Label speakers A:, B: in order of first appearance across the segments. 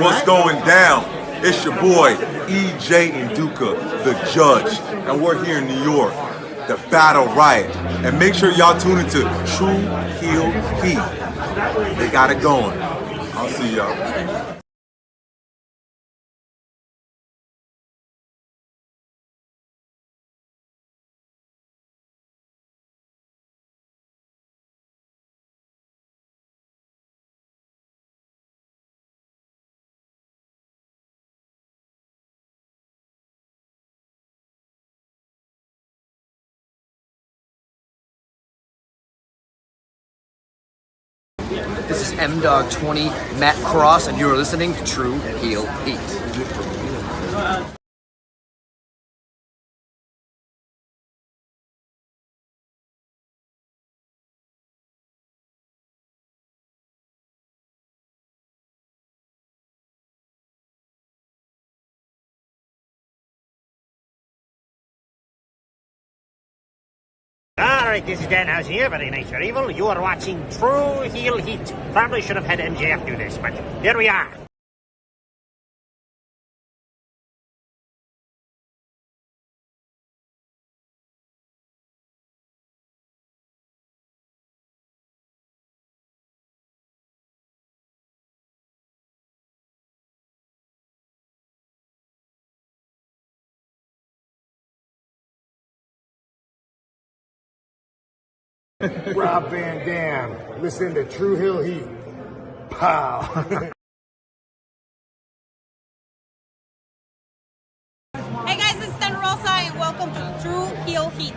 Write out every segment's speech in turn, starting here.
A: What's going down? It's your boy, EJ Nduka, the judge, and we're here in New York, the Battle Riot. And make sure y'all tune into True Heel Heat. They got it going. I'll see y'all.
B: This is M-Dog20, Matt Cross, and you are listening to True Heel Heat.
C: Alright, this is Dan House here, very nice, very evil. You are watching True Heel Heat. Probably should have had MJF do this, but here we are.
D: Rob Van Dam, listen to True Heel Heat. Pow.
E: Hey guys, it's Thunder Rosa and welcome to True Heel Heat.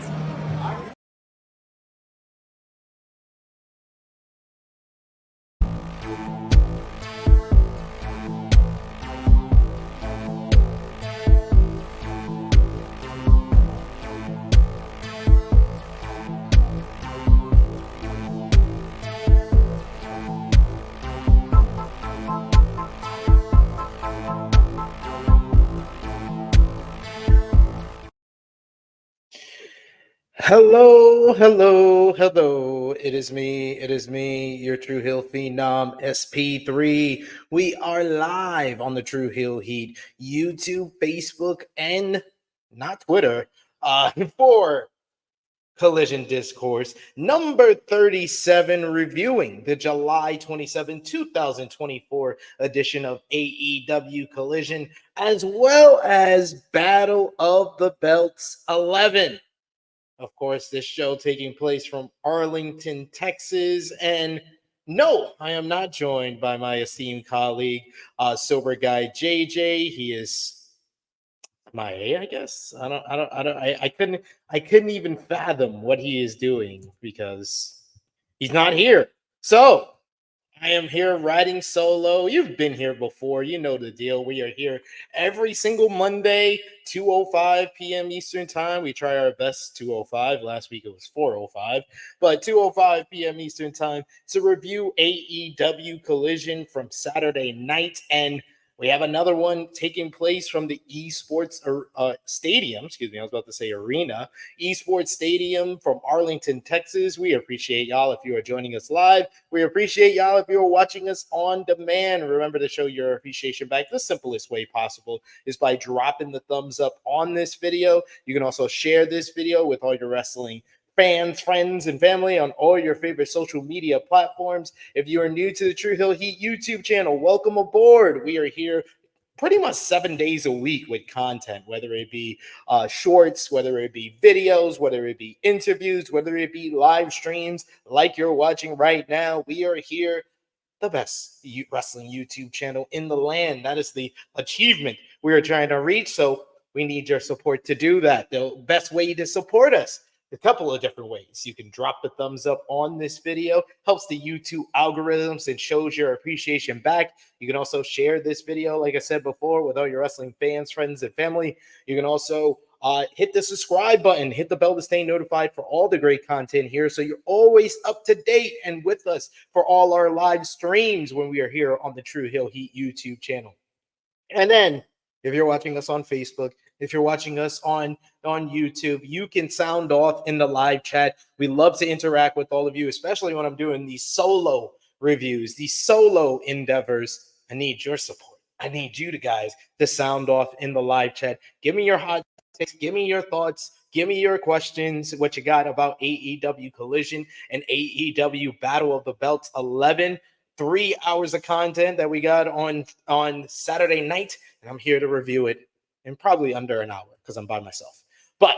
F: Hello. It is me, your True Heel Phenom, SP3. We are live on the True Heel Heat YouTube, Facebook, and not Twitter, for Collision Discourse, number 37, reviewing the July 27, 2024 edition of AEW Collision, as well as Battle of the Belts 11. Of course, this show taking place from Arlington, Texas. And no, I am not joined by my esteemed colleague, Sober Guy JJ. He is MIA, I guess. I couldn't even fathom what he is doing because he's not here. So I am here riding solo. You've been here before. You know the deal. We are here every single Monday, 2:05 p.m. Eastern Time. We try our best 2:05. Last week it was 4:05, but 2:05 p.m. Eastern Time to review AEW Collision from Saturday night. And we have another one taking place from the Esports Stadium. Excuse me, I was about to say arena. Esports Stadium from Arlington, Texas. We appreciate y'all if you are joining us live. We appreciate y'all if you are watching us on demand. Remember to show your appreciation back. The simplest way possible is by dropping the thumbs up on this video. You can also share this video with all your wrestling fans, friends, and family on all your favorite social media platforms. If you are new to the True Heel Heat YouTube channel, welcome aboard. We are here pretty much 7 days a week with content, whether it be shorts, whether it be videos, whether it be interviews, whether it be live streams like you're watching right now. We are here, the best wrestling YouTube channel in the land. That is the achievement we are trying to reach. So we need your support to do that. The best way to support us, a couple of different ways. You can drop the thumbs up on this video, helps the YouTube algorithms and shows your appreciation back. You can also share this video, like I said before, with all your wrestling fans, friends, and family. You can also hit the subscribe button, hit the bell to stay notified for all the great content here, so you're always up to date and with us for all our live streams when we are here on the True Heel Heat YouTube channel. And then if you're watching us on Facebook, if you're watching us on YouTube, you can sound off in the live chat. We love to interact with all of you, especially when I'm doing these solo reviews, these solo endeavors. I need your support. I need you guys to sound off in the live chat. Give me your hot takes. Give me your thoughts. Give me your questions. What you got about AEW Collision and AEW Battle of the Belts 11? 3 hours of content that we got on Saturday night, and I'm here to review it in probably under an hour because I'm by myself. But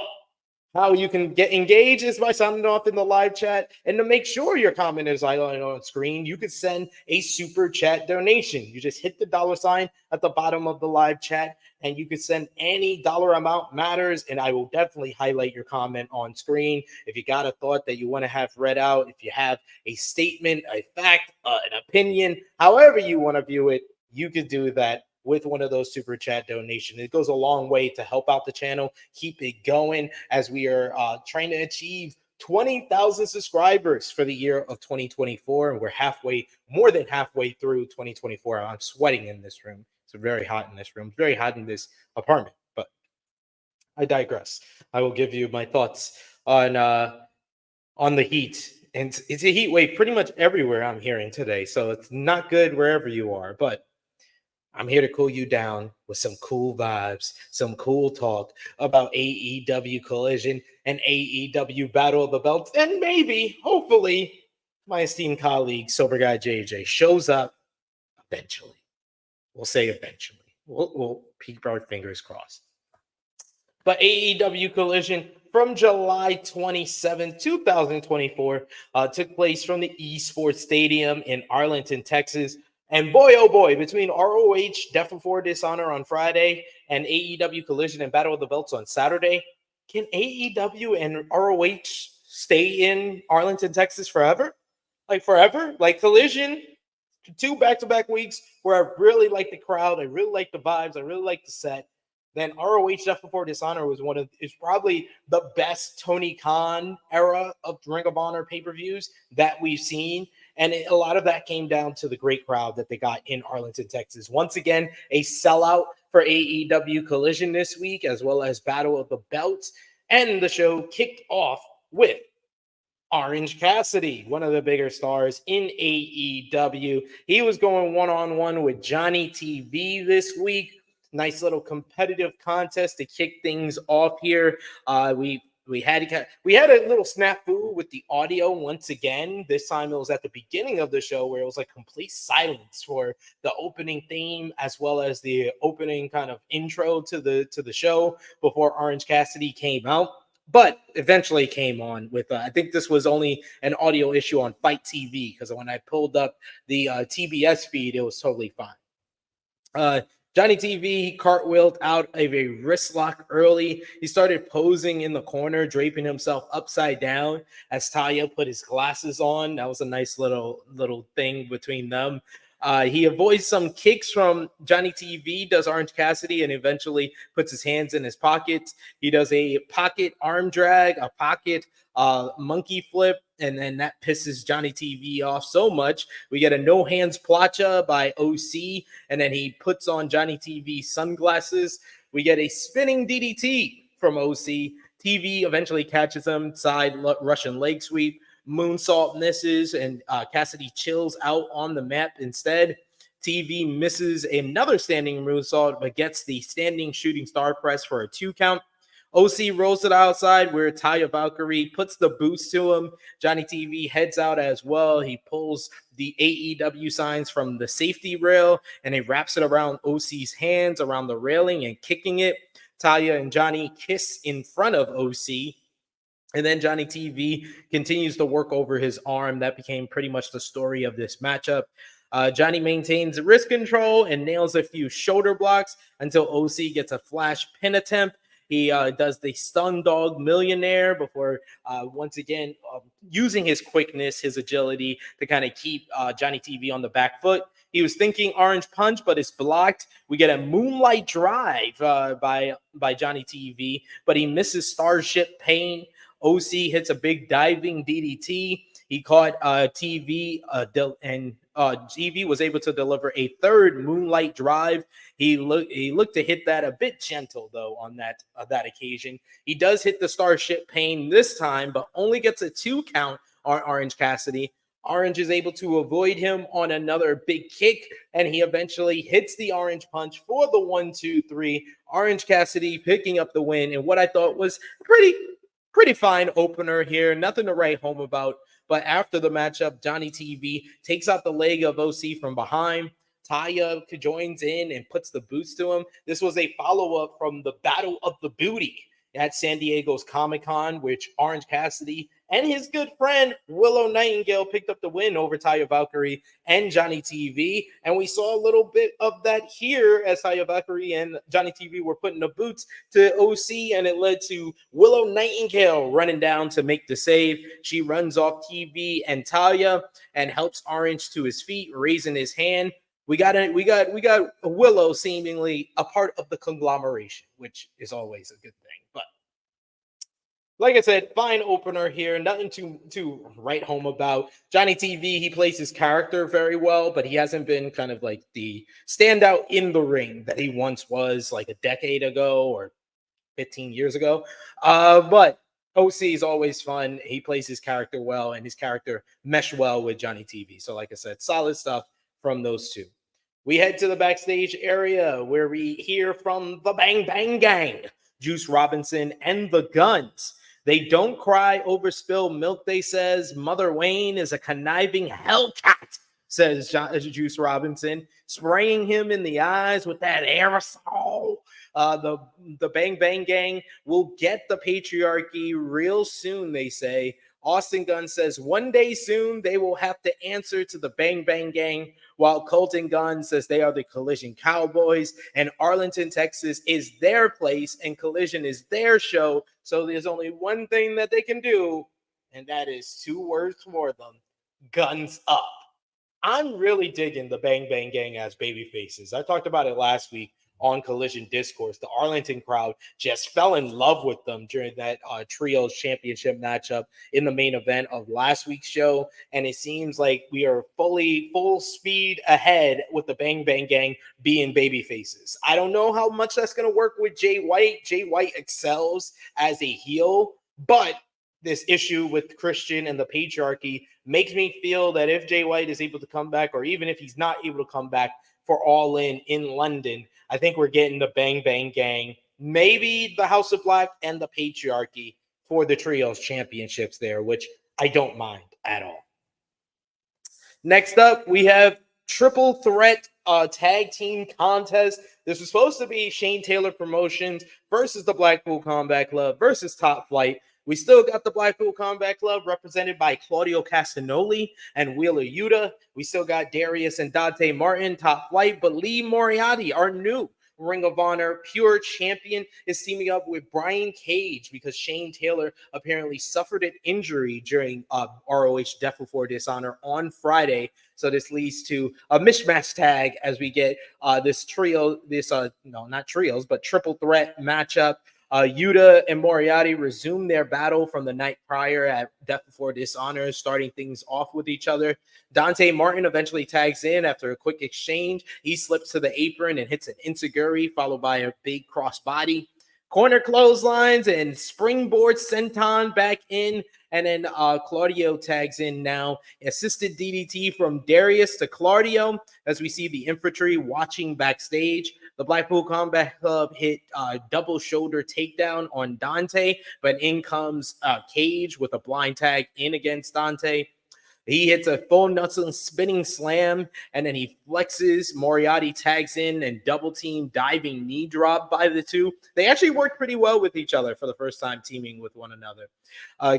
F: how you can get engaged is by sounding off in the live chat. And to make sure your comment is on screen, you could send a super chat donation. You just hit the $ at the bottom of the live chat, and you could send any dollar amount matters, and I will definitely highlight your comment on screen. If you got a thought that you want to have read out, if you have a statement, a fact, an opinion, however you want to view it, you could do that with one of those super chat donations. It goes a long way to help out the channel, keep it going as we are trying to achieve 20,000 subscribers for the year of 2024. And we're more than halfway through 2024. I'm sweating in this room. It's very hot in this room. It's very hot in this apartment, but I digress. I will give you my thoughts on the heat. And it's a heat wave pretty much everywhere I'm hearing today. So it's not good wherever you are, but I'm here to cool you down with some cool vibes, some cool talk about AEW Collision and AEW Battle of the Belts. And maybe, hopefully, my esteemed colleague, Sober Guy JJ, shows up eventually. We'll say eventually. We'll keep our fingers crossed. But AEW Collision from July 27, 2024, took place from the Esports Stadium in Arlington, Texas. And boy, oh boy, between ROH, Death Before Dishonor on Friday, and AEW Collision and Battle of the Belts on Saturday, can AEW and ROH stay in Arlington, Texas forever? Like forever? Like Collision, 2 back-to-back weeks where I really like the crowd, I really like the vibes, I really like the set. Then ROH Death Before Dishonor is probably the best Tony Khan era of Ring of Honor pay-per-views that we've seen. And a lot of that came down to the great crowd that they got in Arlington, Texas. Once again, a sellout for AEW Collision this week, as well as Battle of the Belts. And the show kicked off with Orange Cassidy, one of the bigger stars in AEW. He was going one-on-one with Johnny TV this week. Nice little competitive contest to kick things off here. We had a little snafu with the audio once again. This time it was at the beginning of the show where it was like complete silence for the opening theme as well as the opening kind of intro to the show before Orange Cassidy came out. But eventually came on with, I think this was only an audio issue on Fight TV because when I pulled up the TBS feed, it was totally fine. Johnny TV cartwheeled out of a wrist lock early. He started posing in the corner, draping himself upside down as Taya put his glasses on. That was a nice little thing between them. He avoids some kicks from Johnny TV, does Orange Cassidy, and eventually puts his hands in his pockets. He does a pocket arm drag, a pocket monkey flip, and then that pisses Johnny TV off so much. We get a no hands plancha by OC, and then he puts on Johnny TV's sunglasses. We get a spinning DDT from OC. TV eventually catches him, side Russian leg sweep. Moonsault misses, and Cassidy chills out on the map instead. TV misses another standing moonsault, but gets the standing shooting star press for a 2 count. OC rolls it outside where Taya Valkyrie puts the boots to him. Johnny TV heads out as well. He pulls the AEW signs from the safety rail, and he wraps it around OC's hands, around the railing, and kicking it. Taya and Johnny kiss in front of OC. And then Johnny TV continues to work over his arm. That became pretty much the story of this matchup. Johnny maintains wrist control and nails a few shoulder blocks until OC gets a flash pin attempt. He does the Stun Dog Millionaire before once again using his quickness, his agility to kind of keep Johnny TV on the back foot. He was thinking Orange Punch, but it's blocked. We get a Moonlight Drive by Johnny TV, but he misses Starship Pain. OC hits a big diving DDT. He caught TV, and TV was able to deliver a third Moonlight Drive. He looked to hit that a bit gentle though on that occasion. He does hit the Starship Pain this time, but only gets a 2 count on Orange Cassidy. Orange is able to avoid him on another big kick, and he eventually hits the Orange punch for the 1-2-3. Orange Cassidy picking up the win in what I thought was pretty fine opener here. Nothing to write home about. But after the matchup, Johnny TV takes out the leg of OC from behind. Taya joins in and puts the boots to him. This was a follow-up from the Battle of the Booty at San Diego's Comic-Con, which Orange Cassidy and his good friend Willow Nightingale picked up the win over Taya Valkyrie and Johnny TV. And we saw a little bit of that here as Taya Valkyrie and Johnny TV were putting the boots to OC, and it led to Willow Nightingale running down to make the save. She runs off TV and Taya and helps Orange to his feet, raising his hand. We got Willow seemingly a part of the conglomeration, which is always a good thing. But like I said, fine opener here. Nothing to write home about. Johnny TV, he plays his character very well, but he hasn't been kind of like the standout in the ring that he once was like a decade ago or 15 years ago. But OC is always fun. He plays his character well, and his character meshed well with Johnny TV. So like I said, solid stuff from those two. We head to the backstage area where we hear from the Bang Bang Gang, Juice Robinson and the Guns. They don't cry over spilled milk, they says. Mother Wayne is a conniving hellcat, says Juice Robinson, spraying him in the eyes with that aerosol. The Bang Bang Gang will get the patriarchy real soon, they say. Austin Gunn says one day soon they will have to answer to the Bang Bang Gang, while Colton Gunn says they are the Collision Cowboys, and Arlington, Texas is their place, and Collision is their show. So there's only one thing that they can do, and that is 2 words for them: guns up. I'm really digging the Bang Bang Gang as baby faces. I talked about it last week on Collision Discourse. The Arlington crowd just fell in love with them during that Trios Championship matchup in the main event of last week's show. And it seems like we are full speed ahead with the Bang Bang Gang being baby faces. I don't know how much that's going to work with Jay White. Jay White excels as a heel, but this issue with Christian and the patriarchy makes me feel that if Jay White is able to come back, or even if he's not able to come back for All In London, I think we're getting the Bang Bang Gang, maybe the House of Black and the patriarchy for the Trios Championships there, which I don't mind at all. Next up, we have Triple Threat Tag Team Contest. This was supposed to be Shane Taylor Promotions versus the Blackpool Combat Club versus Top Flight. We still got the Blackpool Combat Club represented by Claudio Castagnoli and Wheeler Yuta. We still got Darius and Dante Martin, Top Flight, but Lee Moriarty, our new Ring of Honor Pure Champion, is teaming up with Brian Cage because Shane Taylor apparently suffered an injury during ROH Death Before Dishonor on Friday. So this leads to a mismatch tag as we get this triple threat matchup. Yuta and Moriarty resume their battle from the night prior at Death Before Dishonor, starting things off with each other. Dante Martin eventually tags in after a quick exchange. He slips to the apron and hits an enziguri, followed by a big crossbody. Corner clotheslines and springboard senton back in. And then Claudio tags in now. Assisted DDT from Darius to Claudio as we see the infantry watching backstage. The Blackpool Combat Club hit double shoulder takedown on Dante, but in comes Cage with a blind tag in against Dante. He hits a full nuts and spinning slam, and then he flexes. Moriarty tags in and double team diving knee drop by the two. They actually worked pretty well with each other for the first time teaming with one another.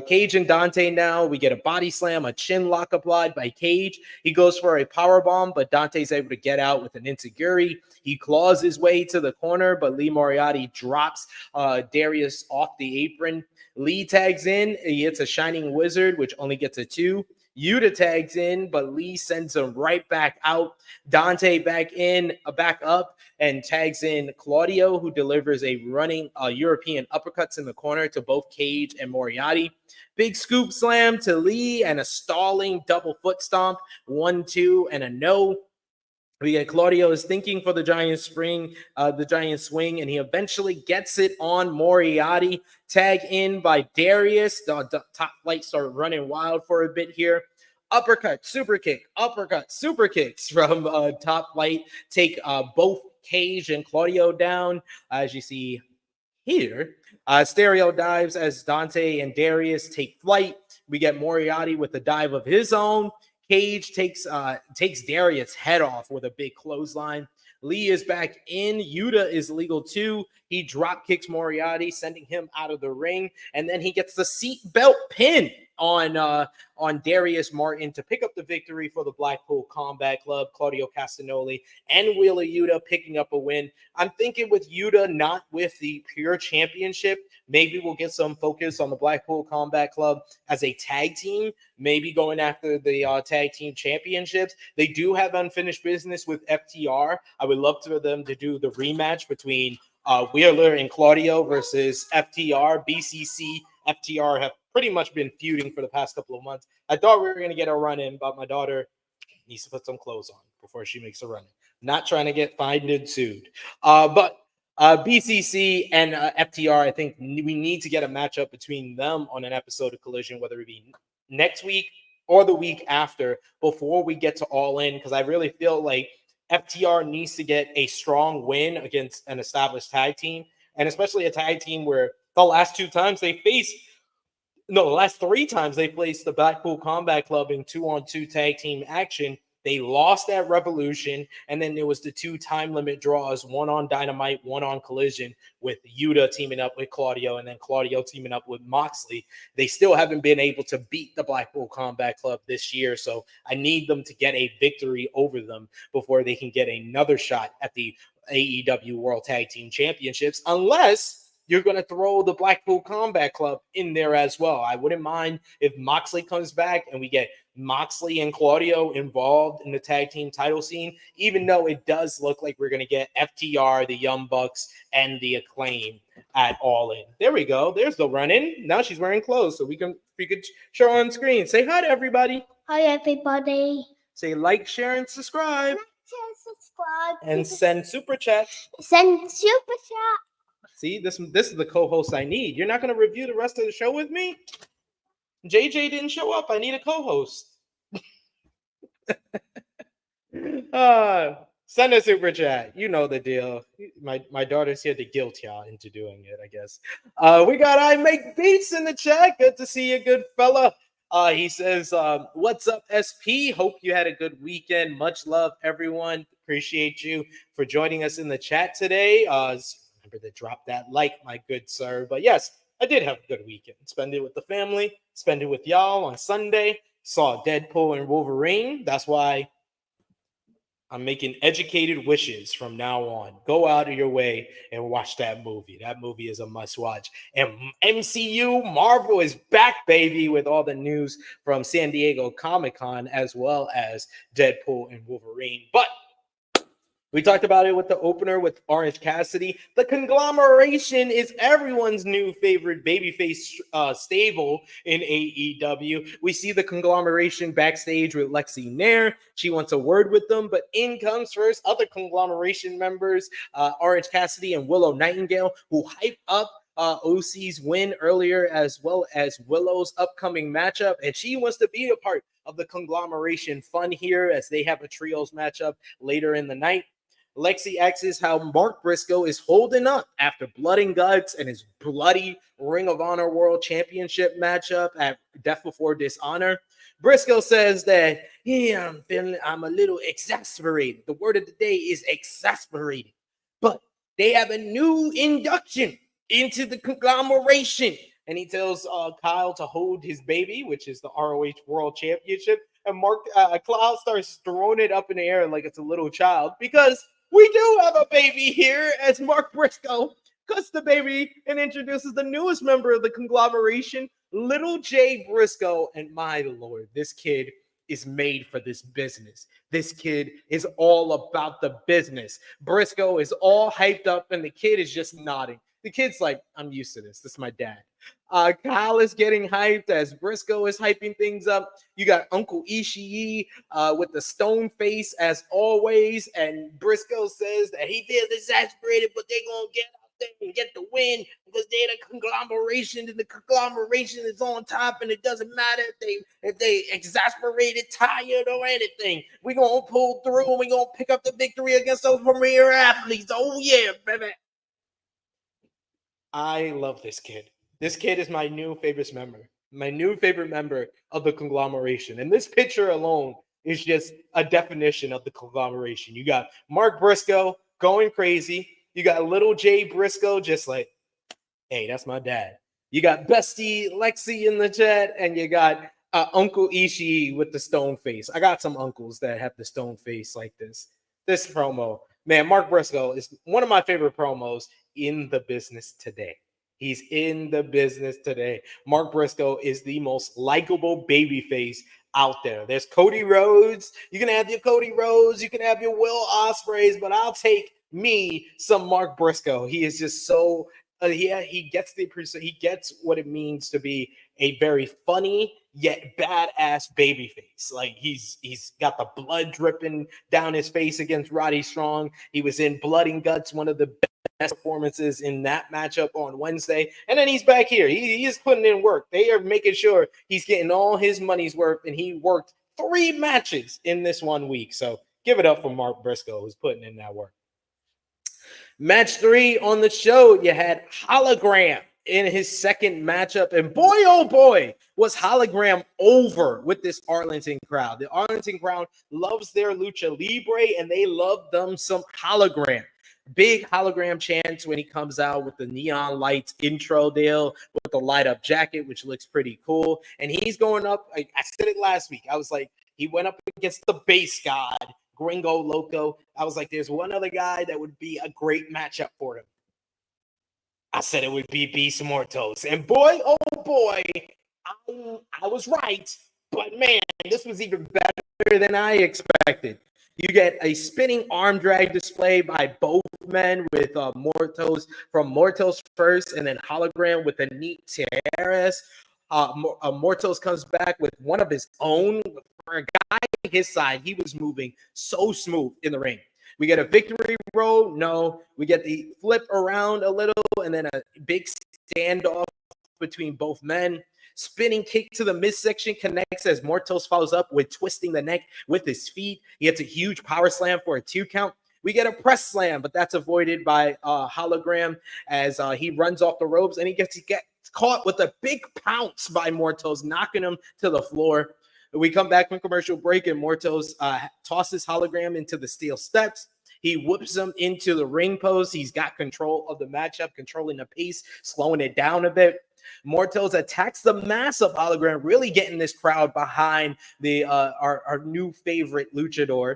F: Cage and Dante now. We get a body slam, a chin lock applied by Cage. He goes for a power bomb, but Dante's able to get out with an enziguri. He claws his way to the corner, but Lee Moriarty drops Darius off the apron. Lee tags in. He hits a Shining Wizard, which only gets a 2. Yuta tags in, but Lee sends him right back out. Dante back up, and tags in Claudio, who delivers a running European uppercuts in the corner to both Cage and Moriarty. Big scoop slam to Lee and a stalling double foot stomp. 1-2 and a no. We get Claudio is thinking for the giant swing, and he eventually gets it on Moriarty. Tag in by Darius. The Top Flight started running wild for a bit here. uppercut, super kick, uppercut, super kicks from Top Flight take both Cage and Claudio down, as you see here. Stereo dives as Dante and Darius take flight. We get Moriarty with a dive of his own. Cage takes Darius' head off with a big clothesline. Lee is back in. Yuta is legal too. He drop kicks Moriarty, sending him out of the ring, and then he gets the seatbelt pin on Darius Martin to pick up the victory for the Blackpool Combat Club. Claudio Castagnoli and Wheeler Yuta picking up a win. I'm thinking with Yuta, not with the pure championship. Maybe we'll get some focus on the Blackpool Combat Club as a tag team, maybe going after the tag team championships. They do have unfinished business with FTR. I would love for them to do the rematch between Wheeler and Claudio versus FTR. BCC, FTR have pretty much been feuding for the past couple of months. I thought we were going to get a run in, but my daughter needs to put some clothes on before she makes a run in. Not trying to get fined and sued. But BCC and FTR, I think we need to get a matchup between them on an episode of Collision, whether it be next week or the week after, before we get to All In, because I really feel like FTR needs to get a strong win against an established tag team, and especially a tag team where the last three times they faced the Blackpool Combat Club in 2-on-2 tag team action. They lost at Revolution, and then there was the 2 time limit draws, one on Dynamite, one on Collision, with Yuta teaming up with Claudio, and then Claudio teaming up with Moxley. They still haven't been able to beat the Blackpool Combat Club this year, so I need them to get a victory over them before they can get another shot at the AEW World Tag Team Championships, unless you're going to throw the Blackpool Combat Club in there as well. I wouldn't mind if Moxley comes back and we get Moxley and Claudio involved in the tag team title scene, even though it does look like we're going to get FTR, the Young Bucks, and the Acclaim at All In. There we go. There's the run-in. Now she's wearing clothes, so we could show her on screen. Say hi to everybody.
G: Hi, everybody.
F: Say like, share, and subscribe.
G: Like, share, subscribe.
F: And send super chats.
G: Send super chat.
F: See, this is the co-host I need. You're not going to review the rest of the show with me? JJ didn't show up. I need a co-host. Send a super chat. You know the deal. My daughter's here to guilt y'all into doing it, I guess. We got I Make Beats in the chat. Good to see you, good fella. He says, what's up, SP? Hope you had a good weekend. Much love, everyone. Appreciate you for joining us in the chat today. Remember to drop that like, my good sir. But yes, I did have a good weekend. Spend it with the family, spend it with y'all on Sunday. Saw Deadpool and Wolverine. That's why I'm making educated wishes from now on. Go out of your way and watch that movie. That movie is a must watch. And MCU Marvel is back, baby, with all the news from San Diego Comic-Con as well as Deadpool and Wolverine. But we talked about it with the opener with Orange Cassidy. The Conglomeration is everyone's new favorite babyface stable in AEW. We see the Conglomeration backstage with Lexi Nair. She wants a word with them, but in comes first other Conglomeration members, Orange Cassidy and Willow Nightingale, who hype up OC's win earlier, as well as Willow's upcoming matchup, and she wants to be a part of the Conglomeration fun here as they have a trios matchup later in the night. Lexi asks how Mark Briscoe is holding up after Blood and Guts and his bloody Ring of Honor World Championship matchup at Death Before Dishonor. Briscoe says that, I'm a little exasperated. The word of the day is exasperated. But they have a new induction into the Conglomeration. And he tells Kyle to hold his baby, which is the ROH World Championship. And Kyle starts throwing it up in the air like it's a little child, because we do have a baby here, as Mark Briscoe cuts the baby and introduces the newest member of the Conglomeration, Little Jay Briscoe. And my Lord, this kid is made for this business. This kid is all about the business. Briscoe is all hyped up, and the kid is just nodding. The kid's like, I'm used to this. This is my dad. Kyle is getting hyped as Briscoe is hyping things up. You got Uncle Ishii with the stone face as always. And Briscoe says that he feels exasperated, but they're going to get out thing and get the win because they're the conglomeration, and the conglomeration is on top, and it doesn't matter if they exasperated, tired, or anything. We're going to pull through, and we're going to pick up the victory against those premier athletes. Oh, yeah, baby. I love this kid. This kid is my new favorite member of the conglomeration. And this picture alone is just a definition of the conglomeration. You got Mark Briscoe going crazy. You got little Jay Briscoe just like, hey, that's my dad. You got Bestie Lexi in the chat, and you got Uncle Ishii with the stone face. I got some uncles that have the stone face like this. This promo, man, Mark Briscoe is one of my favorite promos in the business today. He's in the business today. Mark Briscoe is the most likable babyface out there. There's Cody Rhodes. You can have your Cody Rhodes. You can have your Will Ospreays, but I'll take me some Mark Briscoe. He is just so he gets what it means to be a very funny yet badass babyface. Like he's got the blood dripping down his face against Roddy Strong. He was in Blood and Guts, one of the best performances in that matchup on Wednesday, and then he's back here. He is putting in work. They are making sure he's getting all his money's worth, and he worked 3 matches in this 1 week. So give it up for Mark Briscoe, who's putting in that work. Match 3 on the show, you had Hologram in his second matchup, and boy, oh boy, was Hologram over with this Arlington crowd. The Arlington crowd loves their lucha libre, and they love them some Hologram. Big Hologram chants when he comes out with the neon lights intro deal with the light up jacket, which looks pretty cool. And he's going up, I said it last week, I was like, he went up against the base god, Gringo Loco. I was like, there's one other guy that would be a great matchup for him. I said it would be Beast Mortos. And boy, oh boy, I was right. But man, this was even better than I expected. You get a spinning arm drag display by both men with Mortos from Mortos first, and then Hologram with a neat Tierras. Mortos comes back with one of his own. For a guy his side, he was moving so smooth in the ring. We get a victory roll. No, we get the flip around a little, and then a big standoff between both men. Spinning kick to the midsection connects as Mortos follows up with twisting the neck with his feet. He hits a huge power slam for a 2 count. We get a press slam, but that's avoided by Hologram as he runs off the ropes, and he gets caught with a big pounce by Mortos, knocking him to the floor. We come back from commercial break, and Mortos tosses Hologram into the steel steps. He whoops him into the ring post. He's got control of the matchup, controlling the pace, slowing it down a bit. Mortos attacks the massive Hologram, really getting this crowd behind the our new favorite luchador.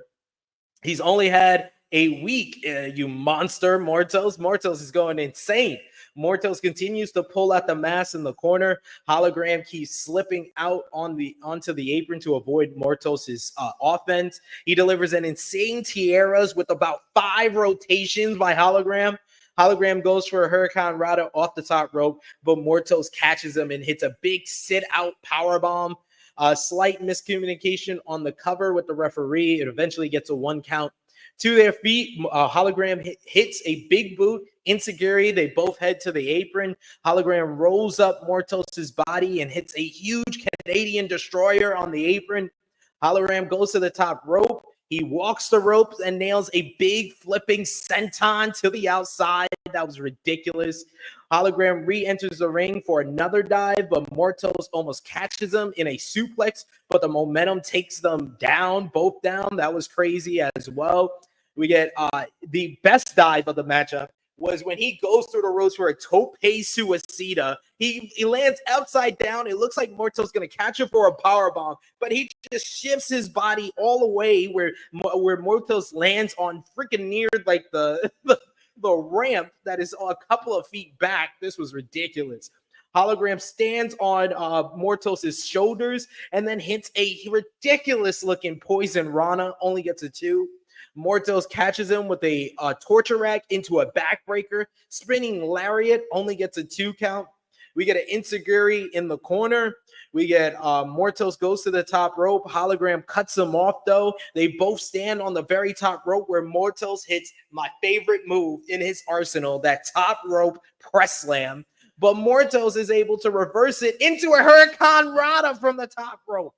F: He's only had a week, you monster, Mortos. Mortos is going insane. Mortos continues to pull out the mask in the corner. Hologram keeps slipping out onto the apron to avoid Mortos' offense. He delivers an insane Tierras with about 5 rotations by Hologram. Hologram goes for a Hurricane Rana off the top rope, but Mortos catches him and hits a big sit-out powerbomb. Slight miscommunication on the cover with the referee. It eventually gets a 1 count. To their feet, Hologram hits a big boot. Insecurity, they both head to the apron. Hologram rolls up Mortos' body and hits a huge Canadian destroyer on the apron. Hologram goes to the top rope. He walks the ropes and nails a big flipping senton to the outside. That was ridiculous. Hologram re-enters the ring for another dive, but Mortos almost catches him in a suplex, but the momentum takes them down, both down. That was crazy as well. We get the best dive of the matchup was when he goes through the ropes for a tope suicida. He lands upside down. It looks like Mortos going to catch him for a powerbomb, but he just shifts his body all the way where Mortos lands on freaking near like the ramp that is a couple of feet back. This was ridiculous. Hologram stands on Mortos' shoulders and then hits a ridiculous-looking Poison Rana, only gets a 2. Mortos catches him with a torture rack into a backbreaker. Spinning lariat only gets a 2 count. We get an Insecurity in the corner. We get Mortos goes to the top rope. Hologram cuts him off, though. They both stand on the very top rope where Mortos hits my favorite move in his arsenal, that top rope press slam. But Mortos is able to reverse it into a Hurricane Rana from the top rope.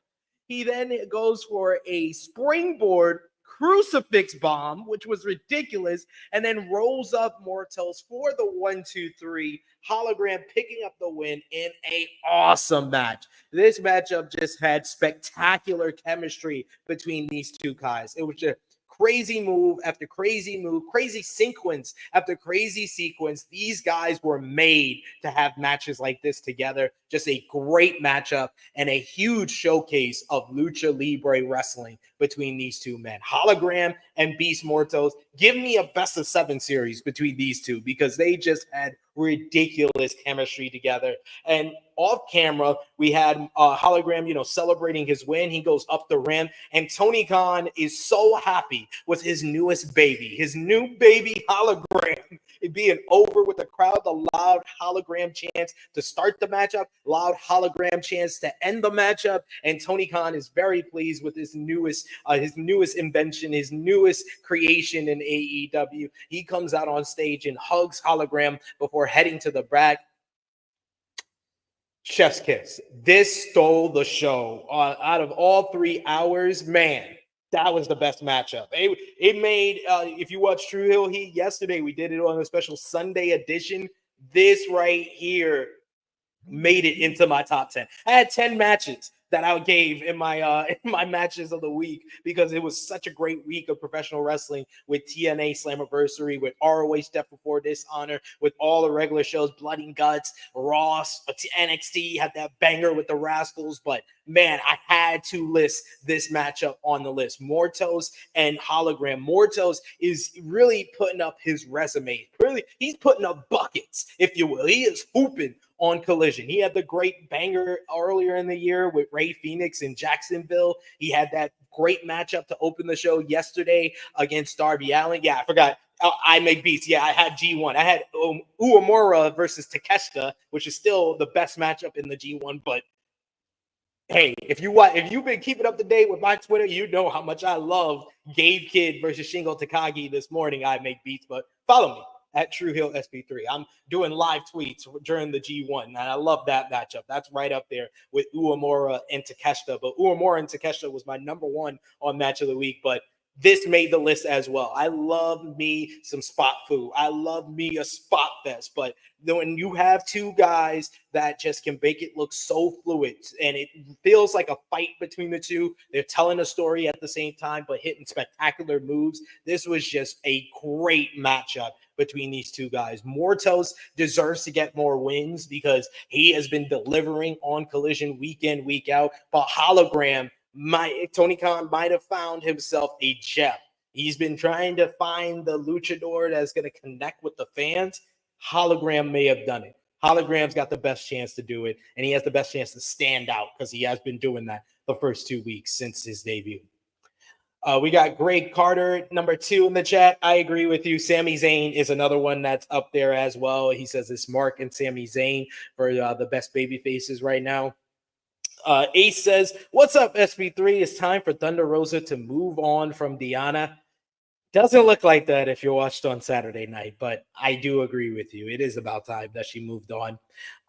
F: He then goes for a springboard crucifix bomb, which was ridiculous, and then rolls up Mortos for the 1-2-3. Hologram picking up the win in an awesome match. This matchup just had spectacular chemistry between these two guys. It was just crazy move after crazy move, crazy sequence after crazy sequence. These guys were made to have matches like this together. Just a great matchup and a huge showcase of Lucha Libre wrestling between these two men. Hologram and Beast Mortos. Give me a best of 7 series between these two because they just had ridiculous chemistry together. And off camera, we had Hologram, celebrating his win. He goes up the rim, and Tony Khan is so happy with his newest baby, his new baby Hologram. It being over with the crowd, the loud Hologram chants to start the matchup, loud Hologram chants to end the matchup, and Tony Khan is very pleased with his newest invention, his newest creation in AEW. He comes out on stage and hugs Hologram before heading to the back. Chef's kiss. This stole the show. Out of all 3 hours, man, that was the best matchup. It made, if you watched True Hill Heat yesterday, we did it on a special Sunday edition. This right here made it into my top 10. I had 10 matches that I gave in my matches of the week because it was such a great week of professional wrestling with TNA Slammiversary, with ROH Death Before Dishonor, with all the regular shows, Blood and Guts, Ross, NXT had that banger with the Rascals. But man, I had to list this matchup on the list. Mortos and Hologram. Mortos is really putting up his resume. Really, he's putting up buckets, if you will. He is hooping on Collision. He had the great banger earlier in the year with Ray Phoenix in Jacksonville. He had that great matchup to open the show yesterday against Darby Allin. Yeah, I forgot. I make beats. Yeah, I had G1. I had Uemura versus Takeshita, which is still the best matchup in the G1. But hey, if you've been keeping up to date with my Twitter, you know how much I love Gabe Kidd versus Shingo Takagi this morning. I make beats, but follow me at True Hill SP3. I'm doing live tweets during the G1, and I love that matchup. That's right up there with Uemura and Takeshita. But Uemura and Takeshita was my number 1 on Match of the Week, but this made the list as well. I love me some spot food. I love me a spot fest. But when you have two guys that just can make it look so fluid and it feels like a fight between the two, they're telling a story at the same time, but hitting spectacular moves. This was just a great matchup between these two guys. Mortos deserves to get more wins because he has been delivering on Collision week in, week out. But Hologram, Tony Khan might have found himself a gem. He's been trying to find the luchador that's going to connect with the fans. Hologram may have done it. Hologram's got the best chance to do it, and he has the best chance to stand out because he has been doing that the first 2 weeks since his debut. We got Greg Carter, number 2 in the chat. I agree with you. Sami Zayn is another one that's up there as well. He says it's Mark and Sami Zayn for the best baby faces right now. Ace says, what's up, SB3? It's time for Thunder Rosa to move on from Diana. Doesn't look like that if you watched on Saturday night, but I do agree with you. It is about time that she moved on.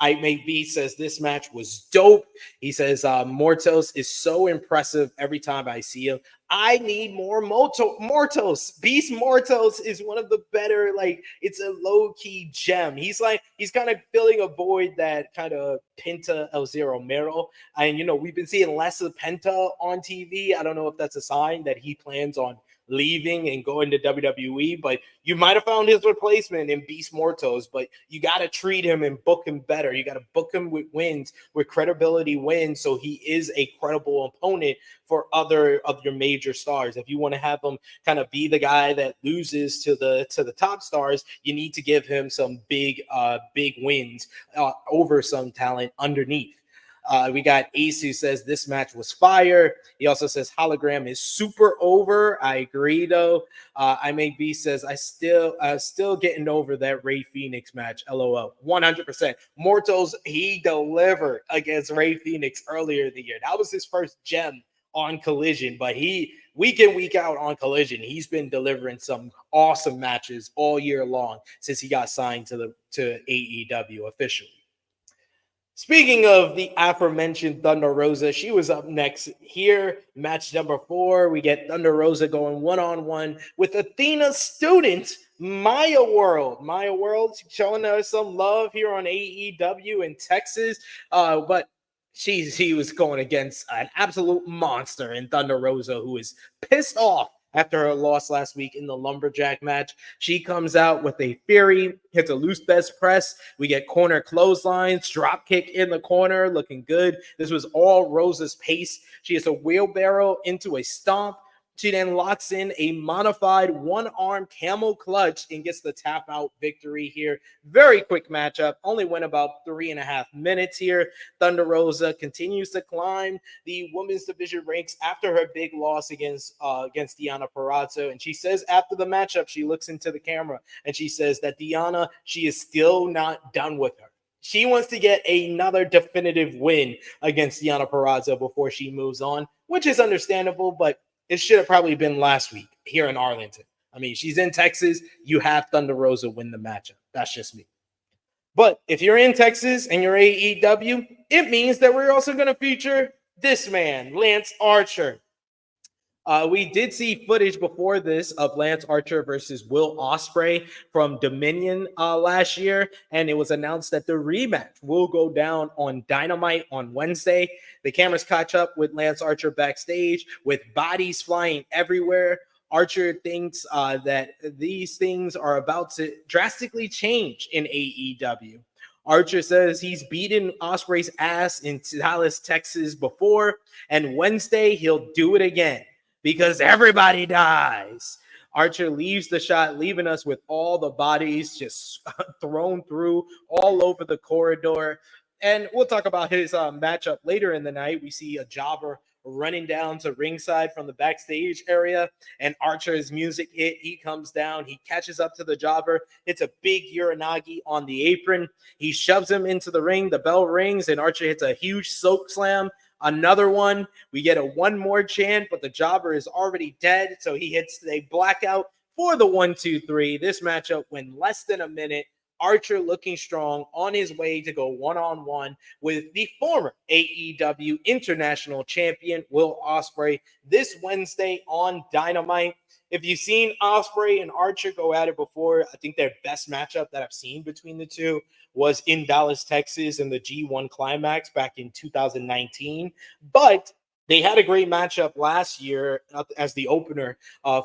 F: I Make B says this match was dope. He says Mortos is so impressive every time I see him. I need more Mortos. Beast Mortos is one of the better, it's a low-key gem. He's kind of filling a void that kind of Penta El Zero Mero. And, we've been seeing less of Penta on TV. I don't know if that's a sign that he plans on leaving and going to WWE, but you might have found his replacement in Beast Mortos, but you got to treat him and book him better. You got to book him with wins, with credibility wins, so he is a credible opponent for other of your major stars. If you want to have him kind of be the guy that loses to the top stars, you need to give him some big wins over some talent underneath. We got Ace who says this match was fire. He also says hologram is super over. I agree though. IMAB says I still getting over that Ray Phoenix match. LOL. 100%. Mortals, he delivered against Ray Phoenix earlier in the year. That was his first gem on Collision, but he week in, week out on Collision, he's been delivering some awesome matches all year long since he got signed to AEW officially. Speaking of the aforementioned Thunder Rosa, she was up next here. Match number 4, we get Thunder Rosa going one-on-one with Athena's student, Maya World. Maya World showing us some love here on AEW in Texas, but she was going against an absolute monster in Thunder Rosa, who is pissed off after her loss last week in the Lumberjack match. She comes out with a Fury, hits a loose best press. We get corner clotheslines, drop kick in the corner, looking good. This was all Rosa's pace. She hits a wheelbarrow into a stomp. She then locks in a modified one-arm camel clutch and gets the tap-out victory here. Very quick matchup. Only went about 3.5 minutes here. Thunder Rosa continues to climb the women's division ranks after her big loss against Deonna Purrazzo. And she says after the matchup, she looks into the camera and she says that Deonna, she is still not done with her. She wants to get another definitive win against Deonna Purrazzo before she moves on, which is understandable, but it should have probably been last week here in Arlington. I mean, she's in Texas. You have Thunder Rosa win the matchup. That's just me. But if you're in Texas and you're AEW, it means that we're also going to feature this man, Lance Archer. We did see footage before this of Lance Archer versus Will Ospreay from Dominion last year, and it was announced that the rematch will go down on Dynamite on Wednesday. The cameras catch up with Lance Archer backstage with bodies flying everywhere. Archer thinks that these things are about to drastically change in AEW. Archer says he's beaten Ospreay's ass in Dallas, Texas before, and Wednesday he'll do it again. Because everybody dies. Archer leaves the shot, leaving us with all the bodies just thrown through all over the corridor. And we'll talk about his matchup later in the night. We see a jobber running down to ringside from the backstage area, and Archer's music hit. He comes down, he catches up to the jobber. It's a big Uranagi on the apron. He shoves him into the ring. The bell rings, and Archer hits a huge soak slam. Another one, we get a one more chant, but the jobber is already dead, so he hits a blackout for the 1-2-3. This matchup went less than a minute. Archer looking strong, on his way to go one-on-one with the former AEW International Champion, Will Ospreay, this Wednesday on Dynamite. If you've seen Ospreay and Archer go at it before, I think their best matchup that I've seen between the two was in Dallas, Texas in the G1 Climax back in 2019. But they had a great matchup last year as the opener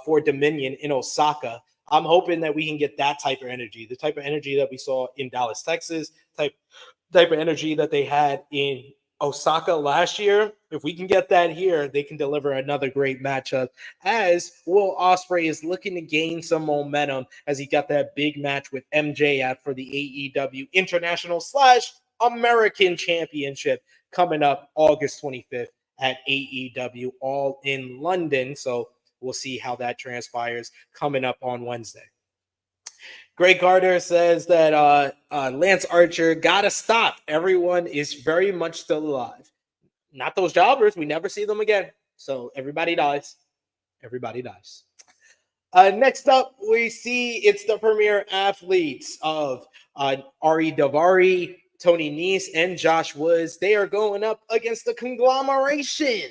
F: for Dominion in Osaka. I'm hoping that we can get that type of energy, the type of energy that we saw in Dallas, Texas, type of energy that they had in Osaka last year. If we can get that here, they can deliver another great matchup as Will Ospreay is looking to gain some momentum as he got that big match with MJF for the AEW International / American Championship coming up August 25th at AEW, all in London. So we'll see how that transpires coming up on Wednesday. Greg Carter says that Lance Archer got to stop. Everyone is very much still alive. Not those jobbers. We never see them again. So everybody dies. Everybody dies. Next up, we see it's the premier athletes of Ari Daivari, Tony Nese, and Josh Woods. They are going up against the conglomeration.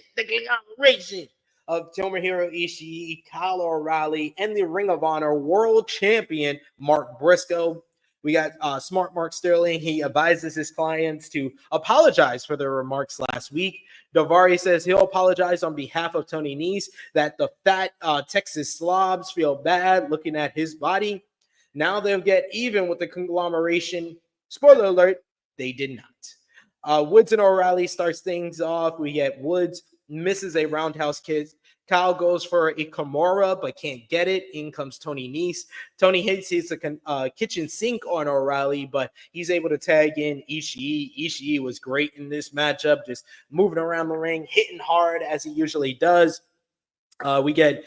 F: Of Tomohiro Ishii, Kyle O'Reilly, and the Ring of Honor World Champion Mark Briscoe. We got Smart Mark Sterling. He advises his clients to apologize for their remarks last week. Daivari says he'll apologize on behalf of Tony Nese that the fat Texas slobs feel bad looking at his body. Now they'll get even with the conglomeration. Spoiler alert, they did not. Woods and O'Reilly starts things off. We get Woods misses a roundhouse kick Kyle goes for a Kimura, but can't get it. In comes Tony Nese. Tony hits a kitchen sink on O'Reilly, but he's able to tag in Ishii. Ishii was great in this matchup, just moving around the ring, hitting hard as he usually does. We get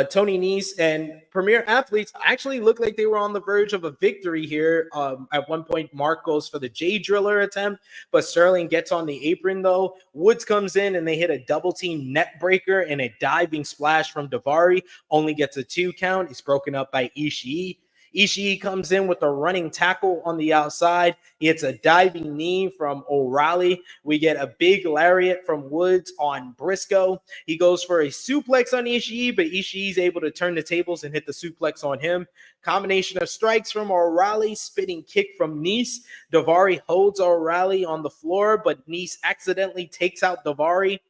F: Tony Nese and Premier Athletes actually look like they were on the verge of a victory here. At one point, Mark goes for the J Driller attempt, but Sterling gets on the apron, though. Woods comes in, and they hit a double-team net breaker and a diving splash from Daivari. Only gets a 2 count. It's broken up by Ishii. Ishii comes in with a running tackle on the outside. He hits a diving knee from O'Reilly. We get a big lariat from Woods on Briscoe. He goes for a suplex on Ishii, but Ishii's able to turn the tables and hit the suplex on him. Combination of strikes from O'Reilly, spinning kick from Nese. Daivari holds O'Reilly on the floor, but Nese accidentally takes out Daivari.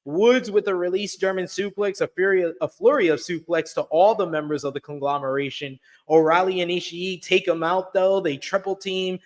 F: Woods with a release German suplex, a flurry of suplex to all the members of the conglomeration. O'Reilly and Ishii take him out, though. They triple team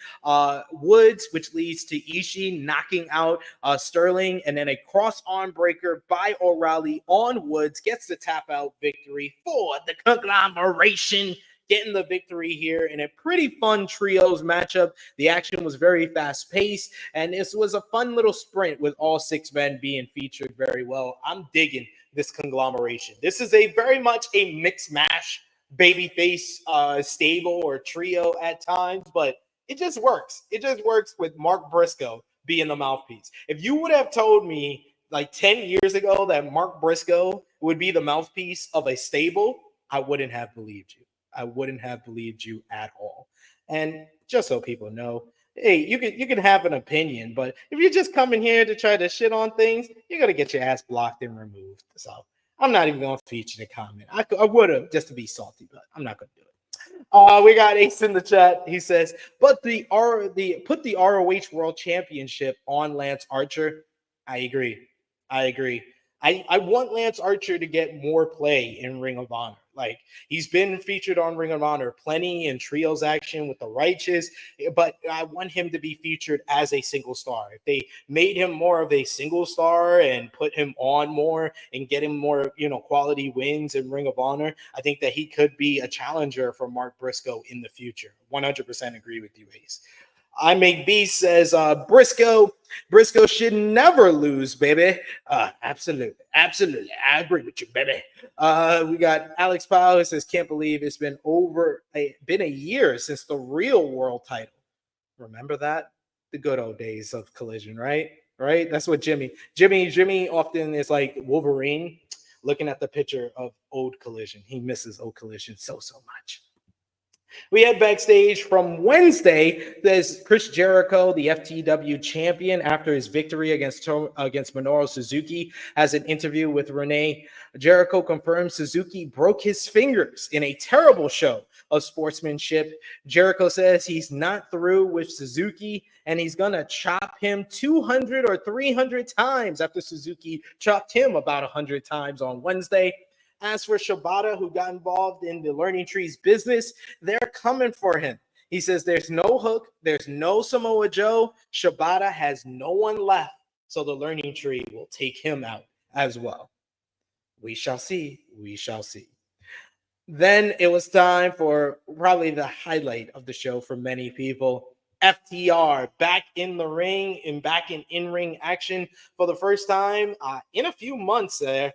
F: Woods, which leads to Ishii knocking out Sterling, and then a cross arm breaker by O'Reilly on Woods gets the tap out victory for the conglomeration. Getting the victory here in a pretty fun trios matchup. The action was very fast paced, and this was a fun little sprint with all 6 men being featured very well. I'm digging this conglomeration. This is a very much a mixed mash babyface stable or trio at times, but it just works. It just works with Mark Briscoe being the mouthpiece. If you would have told me like 10 years ago that Mark Briscoe would be the mouthpiece of a stable, I wouldn't have believed you. I wouldn't have believed you at all. And just so people know, hey, you can have an opinion, but if you're just coming here to try to shit on things, you're gonna get your ass blocked and removed. So I'm not even gonna feature the comment. I would have just to be salty, but I'm not gonna do it. We got Ace in the chat. He says, but put the ROH World Championship on Lance Archer. I agree. I want Lance Archer to get more play in Ring of Honor. Like, he's been featured on Ring of Honor plenty in trios action with the Righteous, but I want him to be featured as a single star. If they made him more of a single star and put him on more and get him more, quality wins in Ring of Honor, I think that he could be a challenger for Mark Briscoe in the future. 100% agree with you, Ace. I Make Beast says Briscoe should never lose, baby. Absolutely. I agree with you, baby. We got Alex Powell who says, can't believe it's been a year since the real world title. Remember that? The good old days of Collision, right? That's what Jimmy often is like Wolverine looking at the picture of old Collision. He misses old Collision so much. We head backstage from Wednesday. There's Chris Jericho, the FTW champion, after his victory against Minoru Suzuki, has an interview with Renee. Jericho confirms Suzuki broke his fingers in a terrible show of sportsmanship. Jericho says he's not through with Suzuki, and he's going to chop him 200 or 300 times after Suzuki chopped him about 100 times on Wednesday. As for Shibata, who got involved in the Learning Tree's business, they're coming for him. He says there's no Hook, there's no Samoa Joe. Shibata has no one left, so the Learning Tree will take him out as well. We shall see. Then it was time for probably the highlight of the show for many people. FTR back in the ring and back in in-ring action for the first time in a few months there.